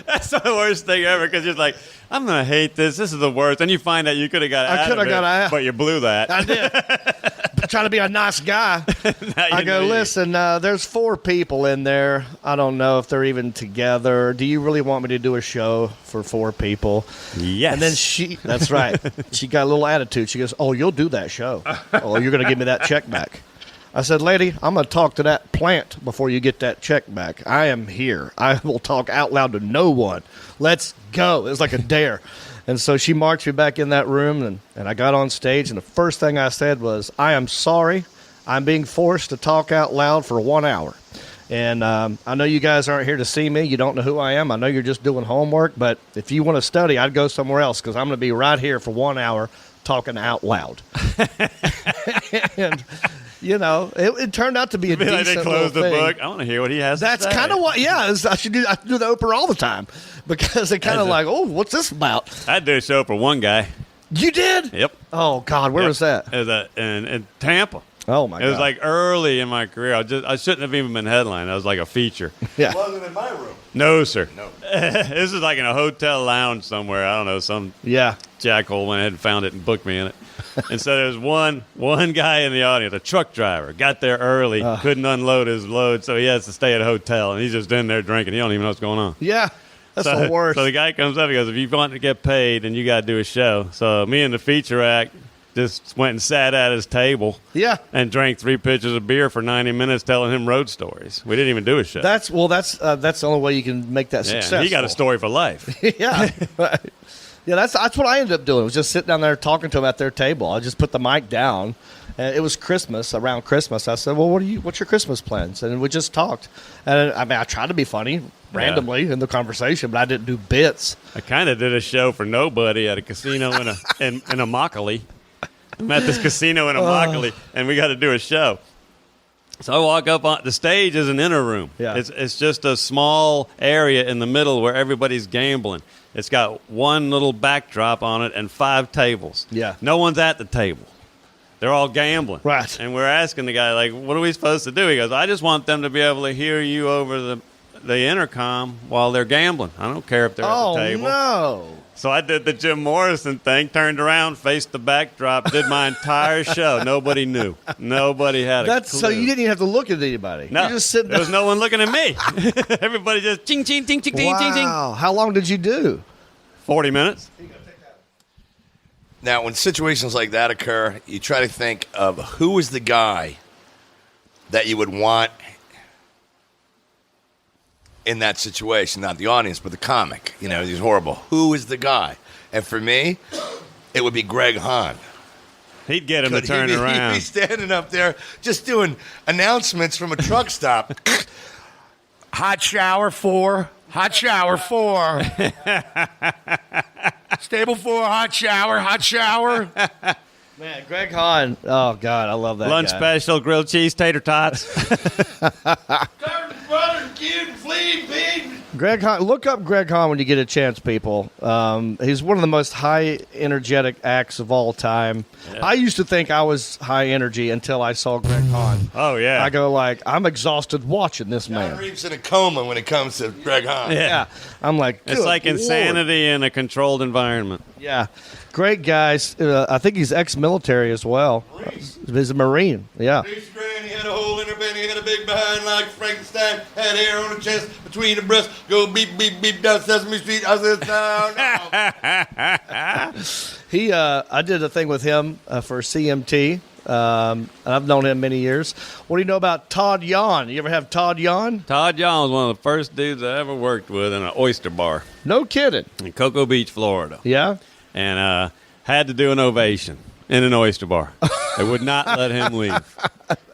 That's the worst thing ever because you're like, I'm going to hate this. This is the worst. And you find out you could have got out of it, but you blew that. I did. Trying to be a nice guy. I go, "Listen, there's 4 people in there. I don't know if they're even together. Do you really want me to do a show for 4 people?" Yes. And then that's right. She got a little attitude. She goes, "Oh, you'll do that show. Oh, you're going to give me that check back." I said, "Lady, I'm going to talk to that plant before you get that check back. I am here. I will talk out loud to no one. Let's go." It was like a dare. And so she marched me back in that room, and I got on stage, and the first thing I said was, "I am sorry. I'm being forced to talk out loud for 1 hour. And I know you guys aren't here to see me. You don't know who I am. I know you're just doing homework. But if you want to study, I'd go somewhere else because I'm going to be right here for 1 hour talking out loud." And, You know, it turned out to be a Like decent they closed the little thing. book. I want to hear what he has That's to say. kind of what, yeah. I should do the Oprah all the time because they kind of like, oh, what's this about? I did a show for one guy. You did? Yep. Oh God, where was that? It was in Tampa. Oh my God. It was like early in my career. I shouldn't have even been headline. I was like a feature. Yeah. Wasn't in my room. No, sir. No. This is like in a hotel lounge somewhere. I don't know. Some Yeah. jackhole went ahead and found it and booked me in it. And so there was one guy in the audience, a truck driver, got there early, couldn't unload his load, so he has to stay at a hotel, and he's just in there drinking. He don't even know what's going on. Yeah. That's So, the worst. so the guy comes up, he goes, if you want to get paid, then you got to do a show. So me and the feature act just went and sat at his table yeah. and drank 3 pitchers of beer for 90 minutes telling him road stories. We didn't even do a show. That's the only way you can make that yeah, successful. he got a story for life. Yeah. Yeah, that's what I ended up doing. Was just sitting down there talking to them at their table. I just put the mic down. And it was Christmas, around Christmas. I said, well, what's your Christmas plans? And we just talked. And I mean, I tried to be funny randomly in the conversation, but I didn't do bits. I kind of did a show for nobody at a casino in a Immokalee. I'm at this casino in Immokalee, and we got to do a show. So I walk up on the stage is an inner room. Yeah. It's just a small area in the middle where everybody's gambling. It's got one little backdrop on it and 5 tables. Yeah. No one's at the table. They're all gambling. Right. And we're asking the guy, like, what are we supposed to do? He goes, I just want them to be able to hear you over the intercom while they're gambling. I don't care if they're at the table. Oh, no. So I did the Jim Morrison thing, turned around, faced the backdrop, did my entire show. Nobody knew. Nobody had a clue. So you didn't even have to look at anybody. No, You're just sitting there was no one looking at me. Everybody just ching, ching, ching, ching, ching, ching, ching. Wow. How long did you do? 40 minutes. Now, when situations like that occur, you try to think of who is the guy that you would want in that situation. Not the audience, but the comic. You know, he's horrible. Who is the guy? And for me, it would be Greg Hahn. He'd get him to turn around. He'd be standing up there just doing announcements from a truck stop. Hot shower 4. Hot shower 4. Stable 4, hot shower. Man, Greg Hahn. Oh, God, I love that Lunch guy. special, grilled cheese, tater tots. Greg Hahn, look up Greg Hahn when you get a chance, people. He's one of the most high energetic acts of all time. Yeah. I used to think I was high energy until I saw Greg Hahn. Oh, yeah. I go like, I'm exhausted watching this John man. Reeves in a coma when it comes to Greg Hahn. Yeah. I'm like, It's like good insanity in a controlled environment. Lord. Yeah. Great guys. I think he's ex-military as well. He's a Marine. Yeah. He had a hole in her belly, he had a big behind like Frankenstein, had hair on her chest, between the breasts, go beep, beep, beep down Sesame Street. I said, no. I did a thing with him for CMT, and I've known him many years. What do you know about Todd Yawn? You ever have Todd Yawn? Todd Young was one of the first dudes I ever worked with in an oyster bar No kidding. in Cocoa Beach, Florida. Yeah? And had to do an ovation in an oyster bar. They would not let him leave.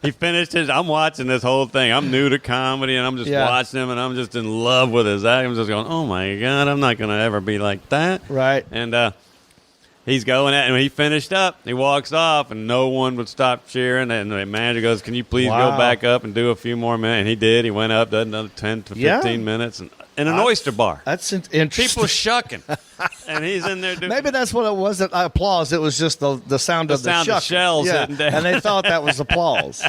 He finished his. I'm watching this whole thing. I'm new to comedy, and I'm just watching him, and I'm just in love with his act. I'm just going, oh my God, I'm not going to ever be like that. Right. And he's going at, and when he finished up, he walks off, and no one would stop cheering. And the manager goes, can you please go back up and do a few more minutes? And he did. He went up, did another 10 to 15 minutes, and in an oyster bar. That's interesting. People shucking, and he's in there doing. Maybe that's what it wasn't. Applause. It was just the sound of the sound of shucking. shells hitting down. And they thought that was applause.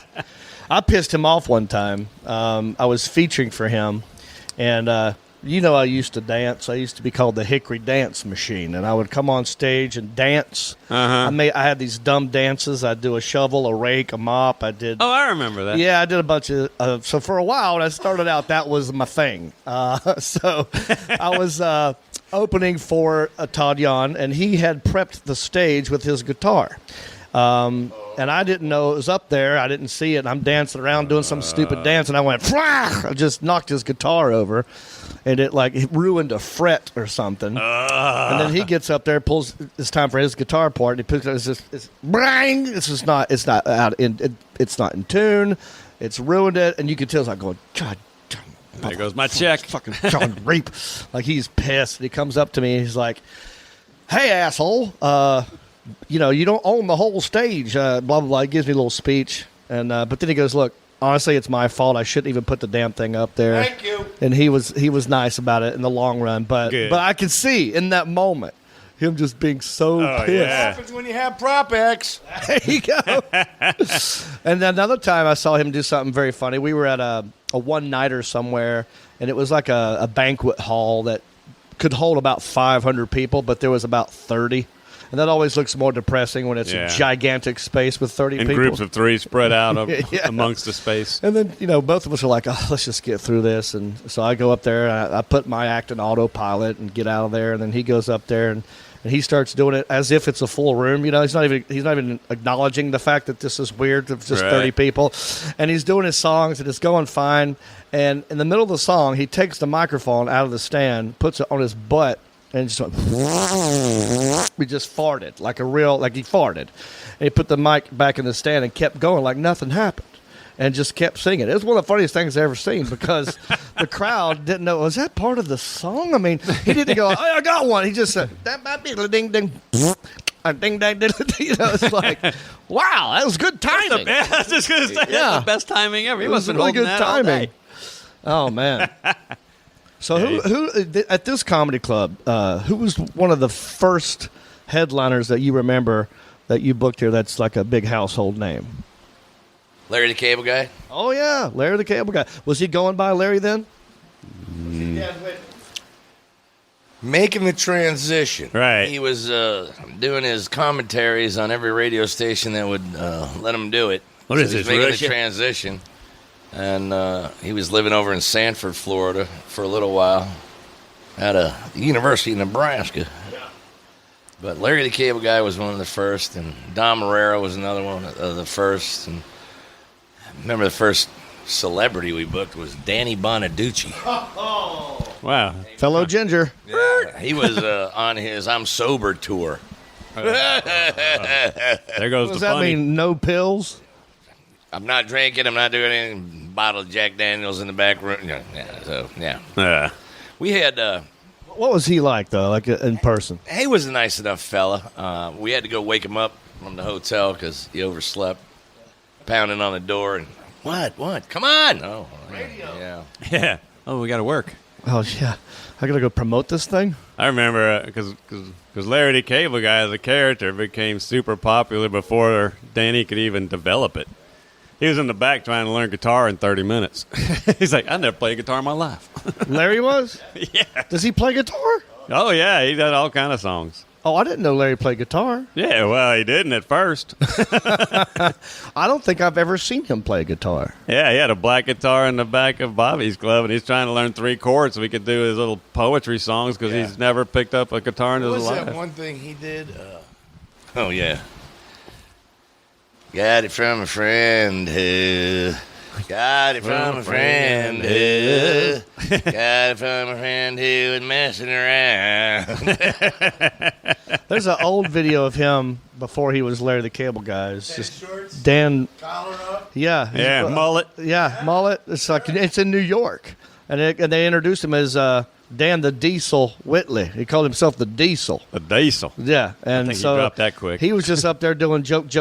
I pissed him off one time. I was featuring for him, and I used to dance. I used to be called the Hickory Dance Machine, and I would come on stage and dance. I had these dumb dances. I'd do a shovel, a rake, a mop. I did. Oh, I remember that. Yeah, I did a bunch of. So for a while, when I started out, that was my thing. So I was opening for Todd Yawn, and he had prepped the stage with his guitar. And I didn't know it was up there. I didn't see it. And I'm dancing around doing some stupid dance, and I went, I just knocked his guitar over, and it ruined a fret or something. And then he gets up there, pulls. It's time for his guitar part, and he picks it up. It's bang. It's not out in. It's not in tune. It's ruined it, and you can tell it's like going, God. There goes my check. Fucking John Reap. Like, he's pissed. He comes up to me, and he's like, hey, asshole. You don't own the whole stage. Blah, blah, blah. He gives me a little speech. And but then he goes, look, honestly, it's my fault. I shouldn't even put the damn thing up there. Thank you. And he was nice about it in the long run. But Good. I could see in that moment him just being so pissed. yeah. Happens when you have Prop X. There you go. And then another time I saw him do something very funny. We were at a one-nighter somewhere, and it was like a banquet hall that could hold about 500 people, but there was about 30. And that always looks more depressing when it's a gigantic space with 30 In people. groups of 3 spread out Yeah. amongst the space. And then, both of us are like, oh, let's just get through this. And so I go up there, and I put my act in autopilot and get out of there. And then he goes up there, and he starts doing it as if it's a full room. He's not even acknowledging the fact that this is weird. It's just 30 people. And he's doing his songs, and it's going fine. And in the middle of the song, he takes the microphone out of the stand, puts it on his butt, and just went, we just farted, like he farted. And he put the mic back in the stand and kept going like nothing happened. And just kept singing. It was one of the funniest things I've ever seen because the crowd didn't know, was that part of the song? I mean, he didn't go, oh, I got one. He just said, that might be a ding, ding, ding, ding, ding. It's like, wow, that was good timing. I was just going to say, that's the best timing ever. He It was must have been really holding good that all timing. day. Oh, man. So who at this comedy club, who was one of the first headliners that you remember that you booked here that's like a big household name? Larry the Cable Guy. Oh, yeah, Larry the Cable Guy. Was he going by Larry then? Making the transition. Right. He was doing his commentaries on every radio station that would let him do it. What is he's this, making Russia? the transition. And he was living over in Sanford, Florida for a little while at a University of Nebraska. But Larry the Cable Guy was one of the first, and Don Marrero was another one of the first. And I remember the first celebrity we booked was Danny Bonaducci. Wow. Fellow Ginger. Yeah, he was on his I'm Sober tour. There goes What does the that funny. mean, no pills? I'm not drinking. I'm not doing anything. Bottle of Jack Daniels in the back room. Yeah. We had. What was he like, though, like in person? He was a nice enough fella. We had to go wake him up from the hotel because he overslept. Pounding on the door and what? Come on! Oh, radio. Yeah. Yeah. Oh, we got to work. Oh, yeah. I got to go promote this thing? I remember because Larry the Cable Guy as a character became super popular before Danny could even develop it. He was in the back trying to learn guitar in 30 minutes. He's like, I never played guitar in my life. Larry was? Yeah. Does he play guitar? Oh, yeah. He did all kind of songs. Oh, I didn't know Larry played guitar. Yeah, well, he didn't at first. I don't think I've ever seen him play guitar. Yeah, he had a black guitar in the back of Bobby's club, and he's trying to learn 3 chords so he could do his little poetry songs because he's never picked up a guitar in What his was life. that one thing he did? Oh yeah. Got it from a friend who. Got it from a friend who. Got it from a friend who was messing around. There's an old video of him before he was Larry the Cable Guy. It's just Dan. Yeah. Yeah, mullet. Yeah, mullet. It's like it's in New York, and they introduced him as Dan the Diesel Whitley. He called himself the Diesel. A diesel. Yeah, and think he so dropped that quick. He was just up there doing joke.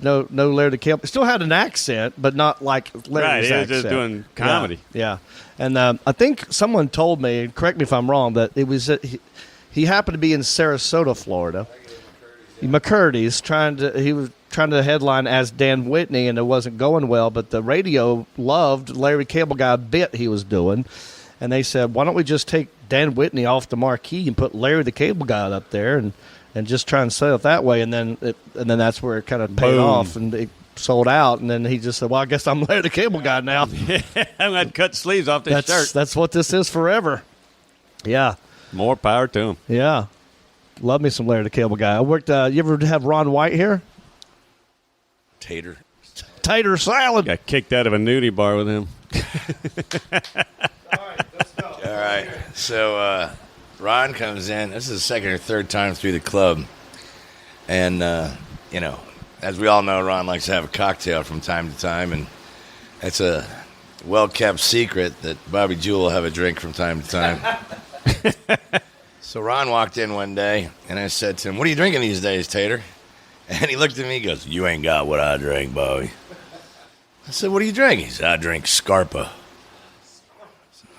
No Larry the Cable. Still had an accent, but not like Larry's Right, he was accent. just doing comedy. Yeah. And I think someone told me, correct me if I'm wrong, that it was he happened to be in Sarasota, Florida. McCurdy's he was trying to headline as Dan Whitney, and it wasn't going well. But the radio loved Larry Cable Guy bit he was doing, and they said, "Why don't we just take Dan Whitney off the marquee and put Larry the Cable Guy up there, and just try and sell it that way?" And then that's where it kind of paid Boom. off, and it sold out. And then he just said, "Well, I guess I'm Larry the Cable Guy now." I'm going to cut sleeves off this shirt. That's what this is forever. Yeah. More power to him. Yeah. Love me some Larry the Cable Guy. I worked, you ever have Ron White here? Tater. Tater salad. Got kicked out of a nudie bar with him. All right. So Ron comes in. This is the second or third time through the club. And, as we all know, Ron likes to have a cocktail from time to time. And it's a well-kept secret that Bobby Jewell will have a drink from time to time. So Ron walked in one day, and I said to him, "What are you drinking these days, Tater?" And he looked at me and goes, "You ain't got what I drink, Bobby." I said, what do you drink? He said, I drink Scarpa.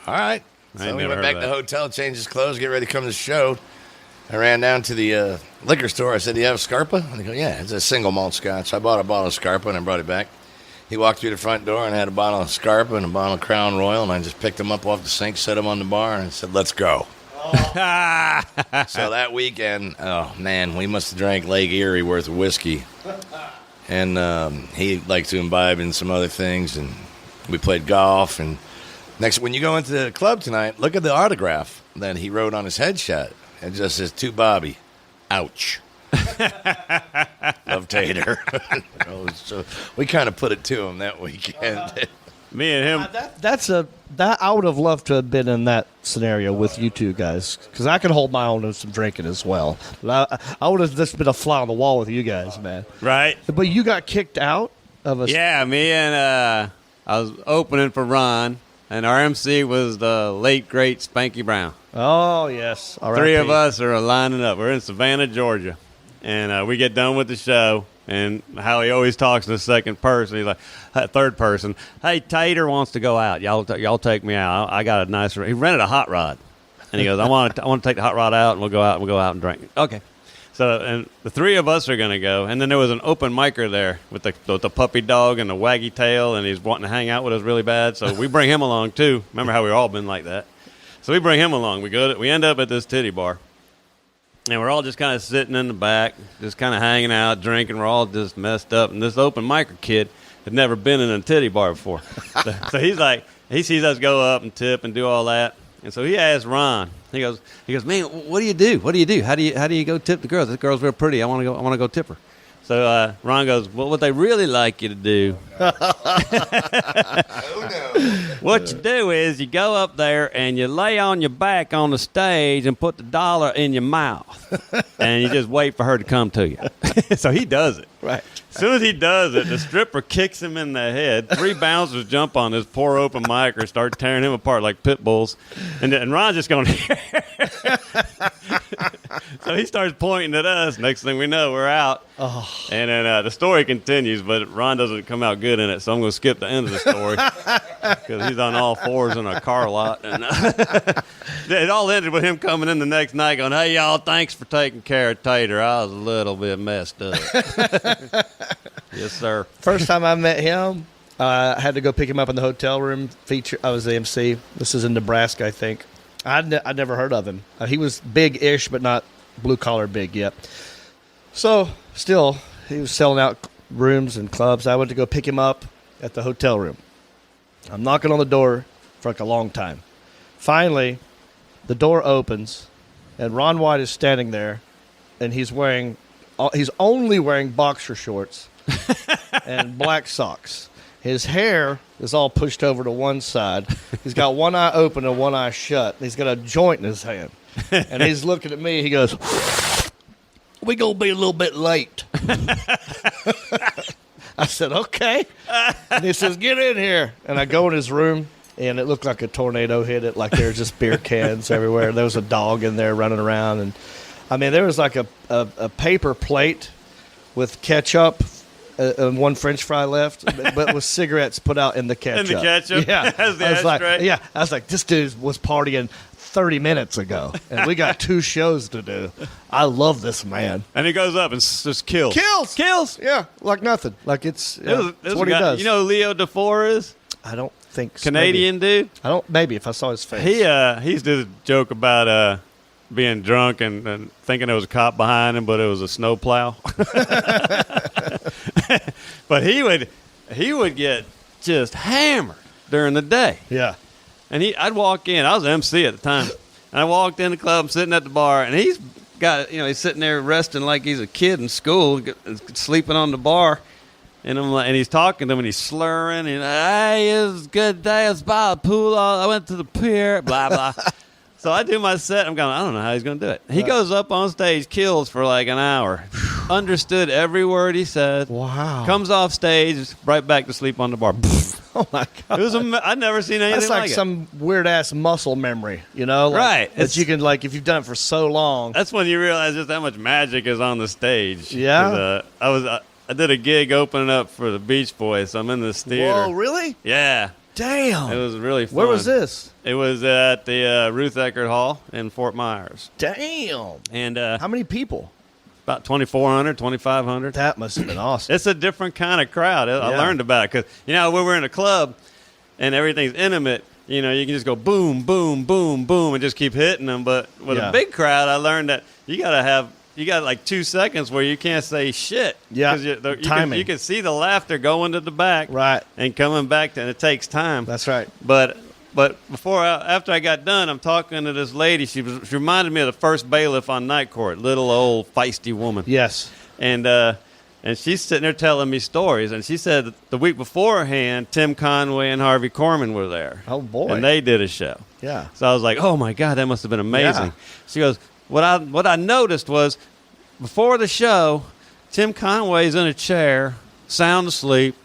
All right. I So ain't we never went heard back of to the that. hotel, changed his clothes, get ready to come to the show. I ran down to the liquor store. I said, do you have Scarpa? And they go, yeah, it's a single malt scotch. I bought a bottle of Scarpa and I brought it back. He walked through the front door and had a bottle of Scarpa and a bottle of Crown Royal, and I just picked them up off the sink, set them on the bar, and said, let's go. So that weekend, oh, man, we must have drank Lake Erie worth of whiskey. And he liked to imbibe in some other things, and we played golf. And when you go into the club tonight, look at the autograph that he wrote on his headshot. It just says, to Bobby, ouch. Love Tater. So we kind of put it to him that weekend. Me and him. That I would have loved to have been in that scenario with you two guys, because I could hold my own and some drinking as well. But I would have just been a fly on the wall with you guys, man. Right. But you got kicked out of a. Yeah, me and I was opening for Ron, and our MC was the late great Spanky Brown. Oh yes. All right. Three of us are lining up. We're in Savannah, Georgia, and we get done with the show. And how he always talks in the second person, he's like, third person. Hey, Tater wants to go out. Y'all take me out. I got a nice. He rented a hot rod, and he goes, I want to take the hot rod out, and we'll go out and drink. Okay. So, and the three of us are going to go. And then there was an open micer there with the puppy dog and the waggy tail, and he's wanting to hang out with us really bad. So we bring him along, too. Remember how we all been like that? So we bring him along. We end up at this titty bar. And we're all just kind of sitting in the back, just kind of hanging out, drinking. We're all just messed up. And this open micer kid had never been in a titty bar before. So he's like, he sees us go up and tip and do all that. And so he asked Ron. He goes, man, what do you do? What do you do? How do you go tip the girls? This girl's real pretty. I want to go tip her. So Ron goes, well, what they really like you to do, what you do is you go up there and you lay on your back on the stage and put the dollar in your mouth, and you just wait for her to come to you. So he does it. Right. As soon as he does it, the stripper kicks him in the head. 3 bouncers jump on this poor open micer, start tearing him apart like pit bulls. And Ron's just going, so he starts pointing at us. Next thing we know, we're out. Oh. And then the story continues, but Ron doesn't come out good in it, so I'm going to skip the end of the story because he's on all fours in a car lot. And it all ended with him coming in the next night going, hey, y'all, thanks for taking care of Tater. I was a little bit messed up. Yes, sir. First time I met him, I had to go pick him up in the hotel room. I was the MC. This is in Nebraska, I think. I'd never heard of him. He was big-ish, but not blue-collar big yet. So, still, he was selling out rooms and clubs. I went to go pick him up at the hotel room. I'm knocking on the door for like a long time. Finally, the door opens, and Ron White is standing there, and he's only wearing boxer shorts and black socks. His hair is all pushed over to one side. He's got one eye open and one eye shut. He's got a joint in his hand. And he's looking at me. He goes, we going to be a little bit late. I said, okay. And he says, get in here. And I go in his room, and it looked like a tornado hit it, like there was just beer cans everywhere. There was a dog in there running around. And I mean, there was like a paper plate with ketchup and one French fry left, but with cigarettes put out in the ketchup. In the ketchup? Yeah. As the I was like, ashtray? yeah. I was like, this dude was partying 30 minutes ago, and we got 2 shows to do. I love this man. And he goes up and just kills. Kills. Yeah, like nothing. Like it's It was what a he guy, does. You know who Leo DeFore is? I don't think so. Canadian dude? I don't. Maybe if I saw his face. He used to joke about being drunk and thinking there was a cop behind him, but it was a snowplow. But he would get just hammered during the day. Yeah. And I'd walk in. I was MC at the time. And I walked in the club, sitting at the bar, and he's got, he's sitting there resting like he's a kid in school, sleeping on the bar. And and he's talking to him, and he's slurring. And hey, it was a good day. I was by the pool. I went to the pier. Blah blah. So I do my set. I'm going, I don't know how he's going to do it. He goes up on stage, kills for like an hour. Understood every word he said. Wow. Comes off stage, right back to sleep on the bar. Oh, my God. It was I'd never seen anything That's like like it. some weird-ass muscle memory, Like, Right. That you can, like, if you've done it for so long. That's when you realize just how much magic is on the stage. Yeah. 'Cause, did a gig opening up for the Beach Boys. I'm in this theater. Whoa, really? Yeah. Damn. It was really fun. Where was this? It was at the Ruth Eckerd Hall in Fort Myers. Damn. And How many people? about 2,400, 2,500. That must have been awesome. It's a different kind of crowd. I learned about it because, when we're in a club and everything's intimate, you can just go boom, boom, boom, boom and just keep hitting them. But with a big crowd, I learned that you got like 2 seconds where you can't say shit. Yeah, timing. You can see the laughter going to the back, right, and coming back, and it takes time. That's right. But after I got done, I'm talking to this lady. She reminded me of the first bailiff on Night Court, little old feisty woman. Yes, and she's sitting there telling me stories. And she said that the week beforehand, Tim Conway and Harvey Korman were there. Oh boy, and they did a show. Yeah. So I was like, oh my God, that must have been amazing. Yeah. She goes, what I noticed was before the show, Tim Conway's in a chair, sound asleep,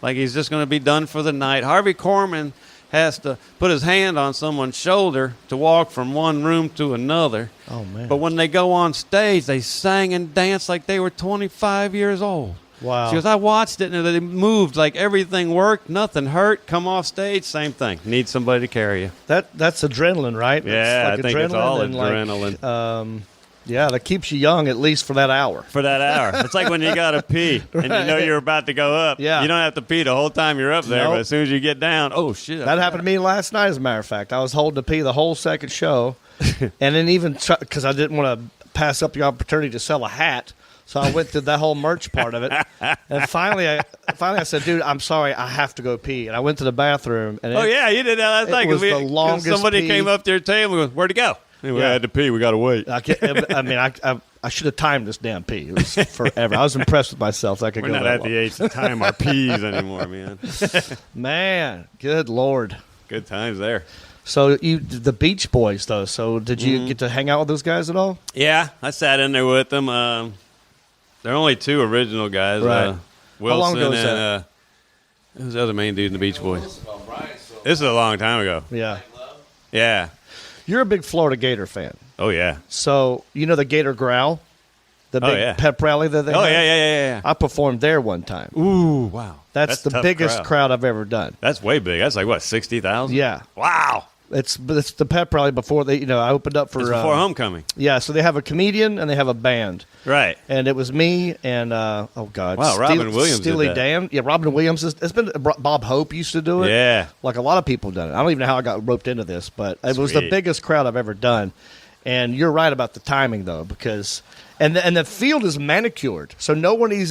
like he's just going to be done for the night. Harvey Korman has to put his hand on someone's shoulder to walk from one room to another. Oh, man. But when they go on stage, they sang and danced like they were 25 years old. Wow. She goes, I watched it, and they moved like everything worked, nothing hurt, come off stage, same thing. Need somebody to carry you. That's adrenaline, right? Yeah, like I think it's all adrenaline. Yeah, that keeps you young at least for that hour. For that hour. It's like when you got to pee and you know you're about to go up. Yeah. You don't have to pee the whole time you're up there, but as soon as you get down, oh, shit. That happened to me last night, as a matter of fact. I was holding to pee the whole second show, and then even because I didn't want to pass up the opportunity to sell a hat, so I went through that whole merch part of it. And finally I said, dude, I'm sorry, I have to go pee. And I went to the bathroom. And you did that last night. It was the longest somebody pee. came up to your table and goes, where'd it go? We had to pee. We got to wait. I should have timed this damn pee. It was forever. I was impressed with myself. We're not at the age to time our peas anymore, man. Man, good Lord. Good times there. So the Beach Boys, though. So did you get to hang out with those guys at all? Yeah, I sat in there with them. There are only two original guys. Right. Wilson How long ago was and that? who's the other main dude in the Beach Boys? This is a long time ago. Yeah. Yeah. You're a big Florida Gator fan. Oh, yeah. So, you know the Gator Growl? The big pep rally that they had? Yeah. I performed there one time. Ooh, wow. That's the biggest crowd I've ever done. That's way big. That's like, what, 60,000? Yeah. Wow. It's the pep rally before they, I opened up for... It's before homecoming. Yeah, so they have a comedian and they have a band. Right. And it was me and, Wow, Robin Williams Steely did that. Dan. Yeah, Robin Williams. It's been... Bob Hope used to do it. Yeah. Like a lot of people done it. I don't even know how I got roped into this, but it was the biggest crowd I've ever done. And you're right about the timing, though, because... And the field is manicured, so no one's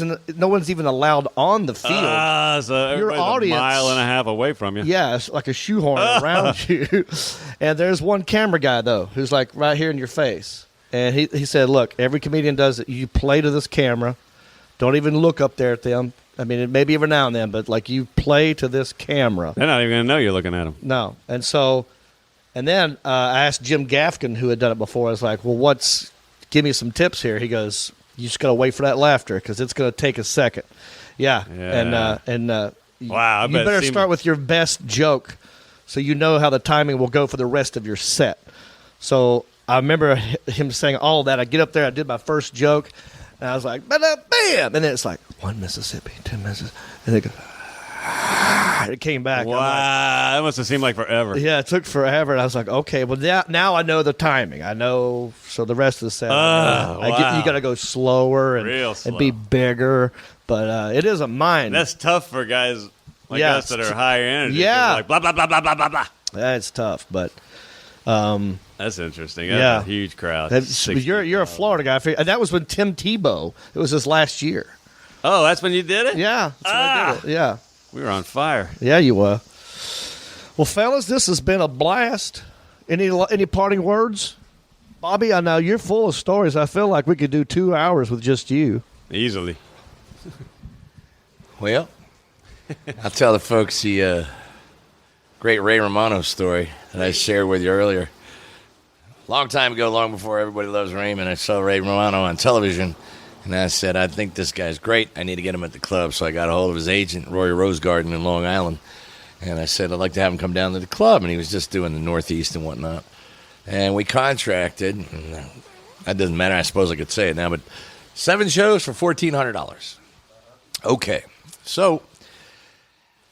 even allowed on the field. So your audience, a mile and a half away from you. Yeah, it's like a shoehorn around you. And there's one camera guy, though, who's like right here in your face. And he said, look, every comedian does it. You play to this camera. Don't even look up there at them. I mean, maybe every now and then, but like you play to this camera. They're not even going to know you're looking at them. No. And then I asked Jim Gaffigan, who had done it before. I was like, well, give me some tips here. He goes, you just got to wait for that laughter because it's going to take a second. Yeah. Wow. You better start with your best joke so you know how the timing will go for the rest of your set. So I remember him saying all of that. I get up there, I did my first joke, and I was like, bam! And then it's like, 1 Mississippi, 2 Mississippi. And it came back. Wow, that must have seemed like forever. Yeah, it took forever. And I was like, okay, well, now I know the timing. I know, so the rest of the set, you got to go slower and be bigger. But it is a mind. That's tough for guys like us that are higher energy. Yeah. Like blah, blah, blah, blah, blah, blah, blah. That's tough, but... that's interesting. That's a huge crowd. You're a Florida guy. And that was when Tim Tebow, it was his last year. Oh, that's when you did it? Yeah, that's when I did it. Yeah. We were on fire. Yeah, you were. Well, fellas, this has been a blast. Any parting words? Bobby, I know you're full of stories. I feel like we could do 2 hours with just you. Easily. Well, I'll tell the folks the great Ray Romano story that I shared with you earlier. Long time ago, long before Everybody Loves Raymond, I saw Ray Romano on television. And I said, I think this guy's great. I need to get him at the club. So I got a hold of his agent, Roy Rosegarden in Long Island. And I said, I'd like to have him come down to the club. And he was just doing the Northeast and whatnot. And we contracted. And that doesn't matter. I suppose I could say it now. But 7 shows for $1,400. Okay, so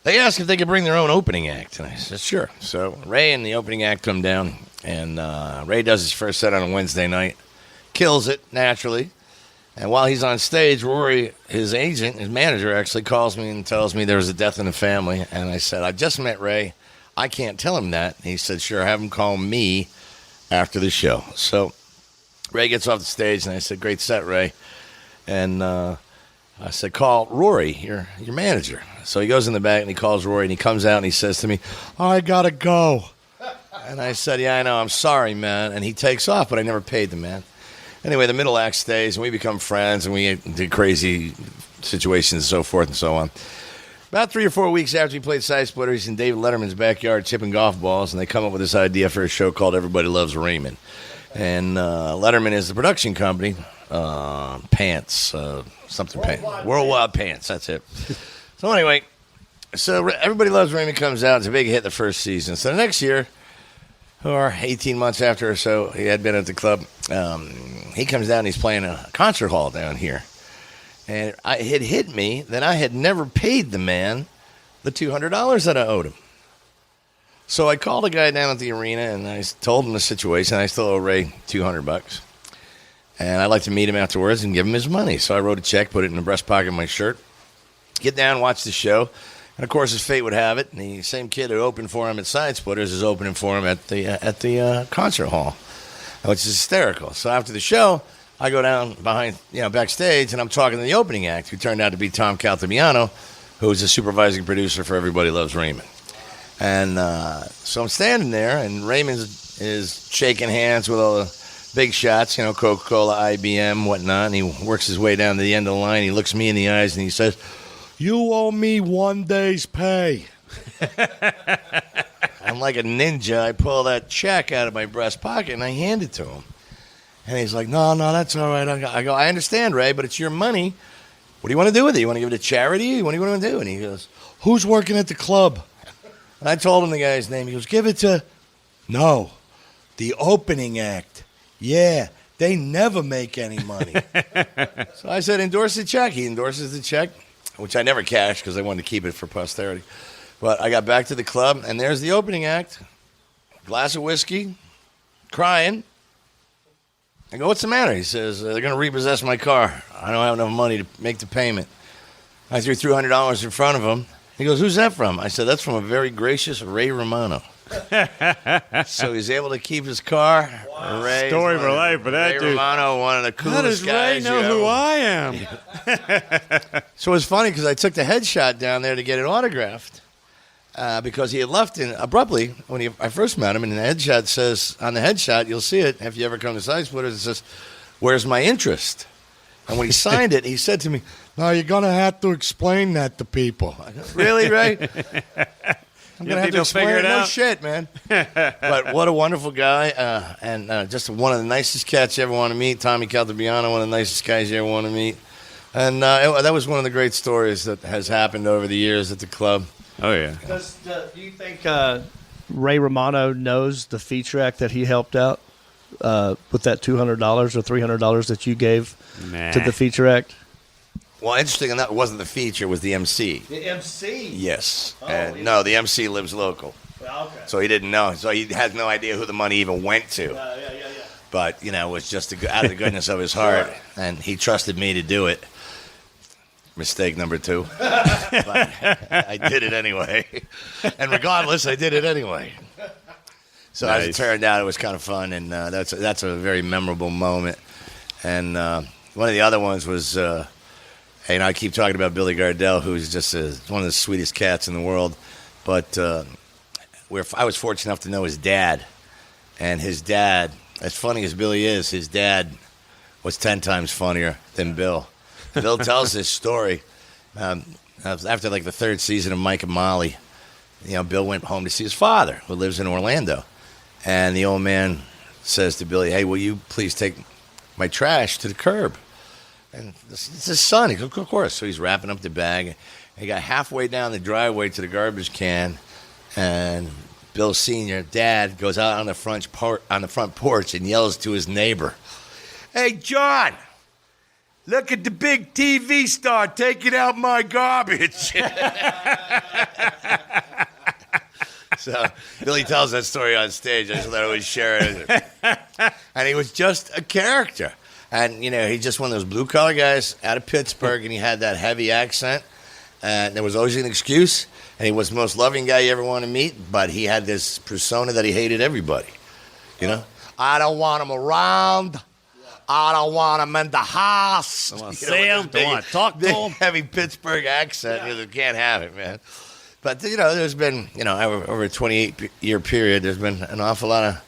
they asked if they could bring their own opening act, and I said, sure. So Ray and the opening act come down, and Ray does his first set on a Wednesday night, kills it, naturally. And while he's on stage, Rory, his agent, his manager, actually calls me and tells me there was a death in the family. And I said, I just met Ray. I can't tell him that. And he said, sure, have him call me after the show. So Ray gets off the stage, and I said, great set, Ray. And I said, call Rory, your manager. So he goes in the back, and he calls Rory, and he comes out, and he says to me, I got to go. And I said, yeah, I know. I'm sorry, man. And he takes off, but I never paid the man. Anyway, the middle act stays, and we become friends, and we do crazy situations and so forth and so on. About 3 or 4 weeks after we played Side Splitters in David Letterman's backyard chipping golf balls, and they come up with this idea for a show called Everybody Loves Raymond. And Letterman is the production company, Pants, something Pants. Worldwide Pants, that's it. So anyway, so Everybody Loves Raymond comes out. It's a big hit the first season. So the next year, or 18 months after or so, he had been at the club. He comes down, he's playing a concert hall down here. And it hit me that I had never paid the man the $200 that I owed him. So I called a guy down at the arena, and I told him the situation. I still owe Ray $200. And I'd like to meet him afterwards and give him his money. So I wrote a check, put it in the breast pocket of my shirt, get down, watch the show. And, of course, as fate would have it, the same kid who opened for him at Side Splitters is opening for him at the concert hall, which is hysterical. So after the show, I go down backstage, and I'm talking to the opening act, who turned out to be Tom Caltabiano, who was a supervising producer for Everybody Loves Raymond. And so I'm standing there, and Raymond is shaking hands with all the big shots, Coca-Cola, IBM, whatnot, and he works his way down to the end of the line. He looks me in the eyes, and he says, you owe me 1 day's pay. I'm like a ninja. I pull that check out of my breast pocket, and I hand it to him. And he's like, no, that's all right. I go, I understand, Ray, but it's your money. What do you want to do with it? You want to give it to charity? What do you want to do? And he goes, who's working at the club? And I told him the guy's name. He goes, give it to, no, the opening act. Yeah, they never make any money. So I said, endorse the check. He endorses the check, which I never cashed because I wanted to keep it for posterity. But I got back to the club, and there's the opening act. Glass of whiskey, crying. I go, what's the matter? He says, they're going to repossess my car. I don't have enough money to make the payment. I threw $300 in front of him. He goes, who's that from? I said, that's from a very gracious Ray Romano. So he's able to keep his car. Wow. Story for life for that Ray dude. Romano, one of the coolest guys. How does Ray know who I am? So it's funny because I took the headshot down there to get it autographed because he had left abruptly when I first met him. And the headshot says, on the headshot, you'll see it if you ever come to Side Splitters, it says, where's my interest? And when he signed it, he said to me, now you're going to have to explain that to people. I go, really, Ray? I'm going to have to explain it. No shit, man. But what a wonderful guy. And just one of the nicest cats you ever want to meet. Tommy Caltabiano, one of the nicest guys you ever want to meet. And that was one of the great stories that has happened over the years at the club. Oh, yeah. Do you think Ray Romano knows the feature act that he helped out with that $200 or $300 that you gave to the feature act? Well, interesting, and that wasn't the feature, it was the MC. The MC? Yes. No, the MC lives local. Okay. So he didn't know. So he has no idea who the money even went to. Yeah. But, it was just out of the goodness of his heart. Sure. And he trusted me to do it. Mistake number 2. But I did it anyway. And regardless, I did it anyway. So nice. As it turned out, it was kind of fun. And that's a very memorable moment. And one of the other ones was... I keep talking about Billy Gardell, who's just one of the sweetest cats in the world. But I was fortunate enough to know his dad. And his dad, as funny as Billy is, his dad was 10 times funnier than Bill. Bill tells this story. After like the 3rd season of Mike and Molly, Bill went home to see his father, who lives in Orlando. And the old man says to Billy, hey, will you please take my trash to the curb? And it's his son. He goes, of course. So he's wrapping up the bag. He got halfway down the driveway to the garbage can, and Bill Sr., Dad, goes out on the front porch and yells to his neighbor, hey, John, look at the big TV star taking out my garbage. So Billy tells that story on stage. I just thought I would share it. And he was just a character. And, he's just one of those blue-collar guys out of Pittsburgh, and he had that heavy accent. And there was always an excuse. And he was the most loving guy you ever want to meet, but he had this persona that he hated everybody. I don't want him around. I don't want him in the house. I want to see him. Don't want to talk to him. Heavy Pittsburgh accent. You can't have it, man. But, there's been, over a 28-year period, there's been an awful lot of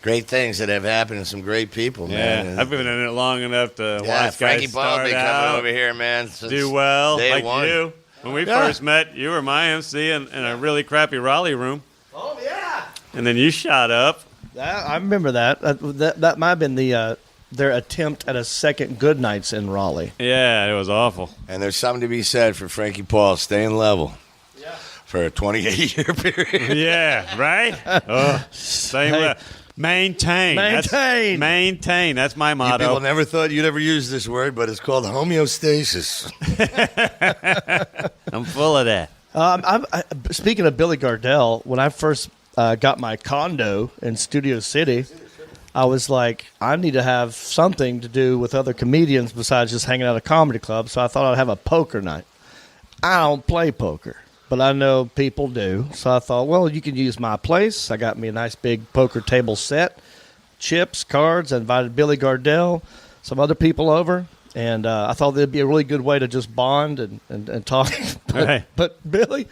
great things that have happened and some great people, man. Yeah, I've been in it long enough to watch Franky guys Paul start been coming out, over here, man. do well, day like one. you. When we first met, you were my MC in a really crappy Raleigh room. Oh, yeah. And then you shot up. I remember that. That might have been their attempt at a second Good Nights in Raleigh. Yeah, it was awful. And there's something to be said for Franky Paul staying level for a 28-year period. Yeah, right? Same way. Maintain. Maintain. That's my motto. People never thought you'd ever use this word, but it's called homeostasis. I'm full of that. Speaking of Billy Gardell, when I first got my condo in Studio City, I was like, I need to have something to do with other comedians besides just hanging out at a comedy club, so I thought I'd have a poker night. I don't play poker, but I know people do, so I thought, well, you can use my place. I got me a nice big poker table set, chips, cards. I invited Billy Gardell, some other people over, and I thought that'd be a really good way to just bond and talk. But Billy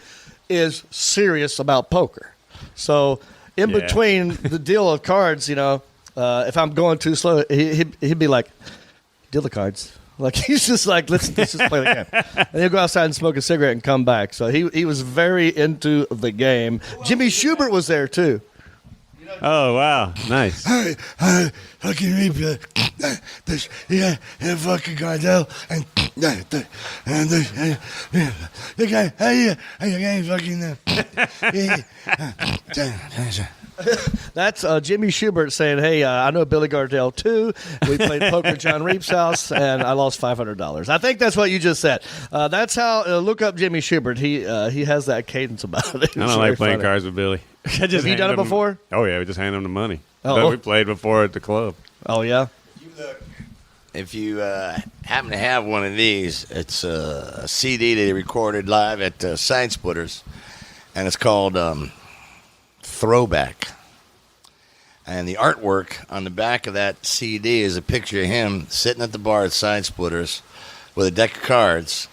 is serious about poker. So in between the deal of cards, if I'm going too slow, he'd be like, deal the cards. Like, he's just like, let's just play the game. And he'll go outside and smoke a cigarette and come back. So he was very into the game. Jimmy Schubert was there, too. Oh, wow. Nice. Hey, fucking reap yeah, fucking Gardell and the guy, hey, fucking That's Jimmy Schubert saying, hey, I know Billy Gardell, too. We played poker at John Reep's house, and I lost $500. I think that's what you just said. That's how, look up Jimmy Schubert. He has that cadence about it. I don't like playing cards with Billy. Have you done it before? Oh, yeah. We just hand him the money. Oh. But we played before at the club. Oh, yeah? If you happen to have one of these, it's a CD they recorded live at Side Splitters, and it's called Throwback. And the artwork on the back of that CD is a picture of him sitting at the bar at Side Splitters with a deck of cards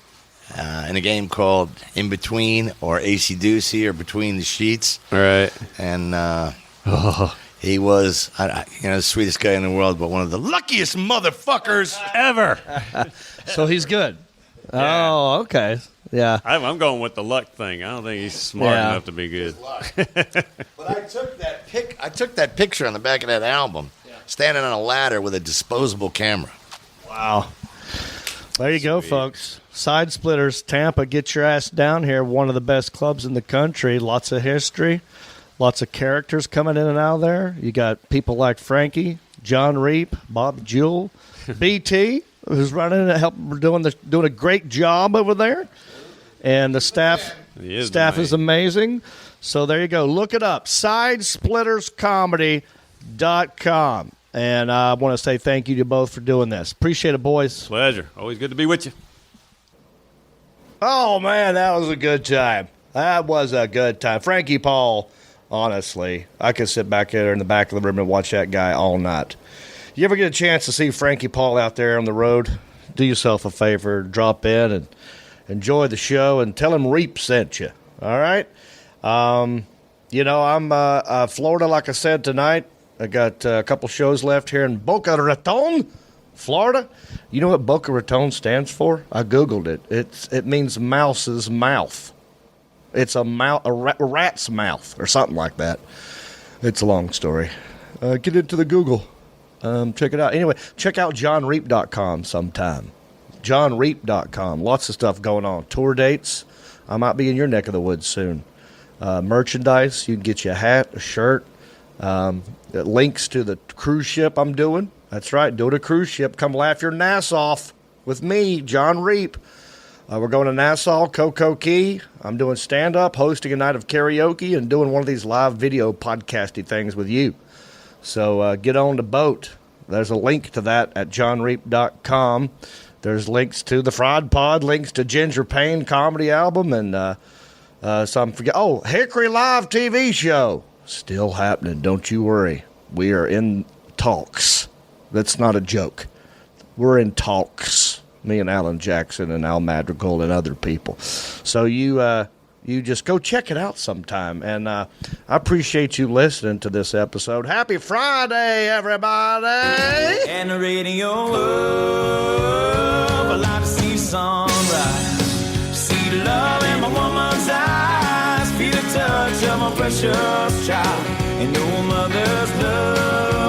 in a game called In Between or AC Doocy or Between the Sheets. All right. And he was, the sweetest guy in the world, but one of the luckiest motherfuckers ever. So he's good. Yeah. Oh, okay. Yeah. I'm going with the luck thing. I don't think he's smart enough to be good. But I took that picture on the back of that album, standing on a ladder with a disposable camera. Wow. There you go, folks. Side Splitters, Tampa. Get your ass down here. One of the best clubs in the country. Lots of history. Lots of characters coming in and out of there. You got people like Frankie, John Reep, Bob Jewell, BT, who's running and doing a great job over there. And the staff is amazing. So there you go. Look it up. SidesplittersComedy.com. And I want to say thank you to both for doing this. Appreciate it, boys. Pleasure. Always good to be with you. Oh, man, that was a good time. That was a good time. Franky Paul, honestly, I could sit back there in the back of the room and watch that guy all night. You ever get a chance to see Franky Paul out there on the road? Do yourself a favor, drop in and enjoy the show and tell him Reep sent you. All right? I'm Florida, like I said, tonight. I got a couple shows left here in Boca Raton, Florida. You know what Boca Raton stands for? I Googled it. It means mouse's mouth. It's a rat's mouth or something like that. It's a long story. Get into the Google. Check it out. Anyway, check out johnreep.com sometime. johnreep.com. Lots of stuff going on. Tour dates. I might be in your neck of the woods soon. Merchandise. You can get you a hat, a shirt. Links to the cruise ship I'm doing. That's right. Doing a cruise ship. Come laugh your nass off. with me, John Reap. We're going to Nassau, Cocoa Key. I'm doing stand-up, hosting a night of karaoke, and doing one of these live video podcasty things with you. So get on the boat. There's a link to that at johnreap.com. There's links to the Fraud Pod, links to Ginger Payne comedy album, and Hickory Live TV show. Still happening, don't you worry. We are in talks. That's not a joke. We're in talks. Me and Alan Jackson and Al Madrigal and other people. So you just go check it out sometime. And I appreciate you listening to this episode. Happy Friday, everybody! And the radio up, I like to see sunrise. See the love in my woman's eyes. Feel the touch of my precious child. And your mother's love.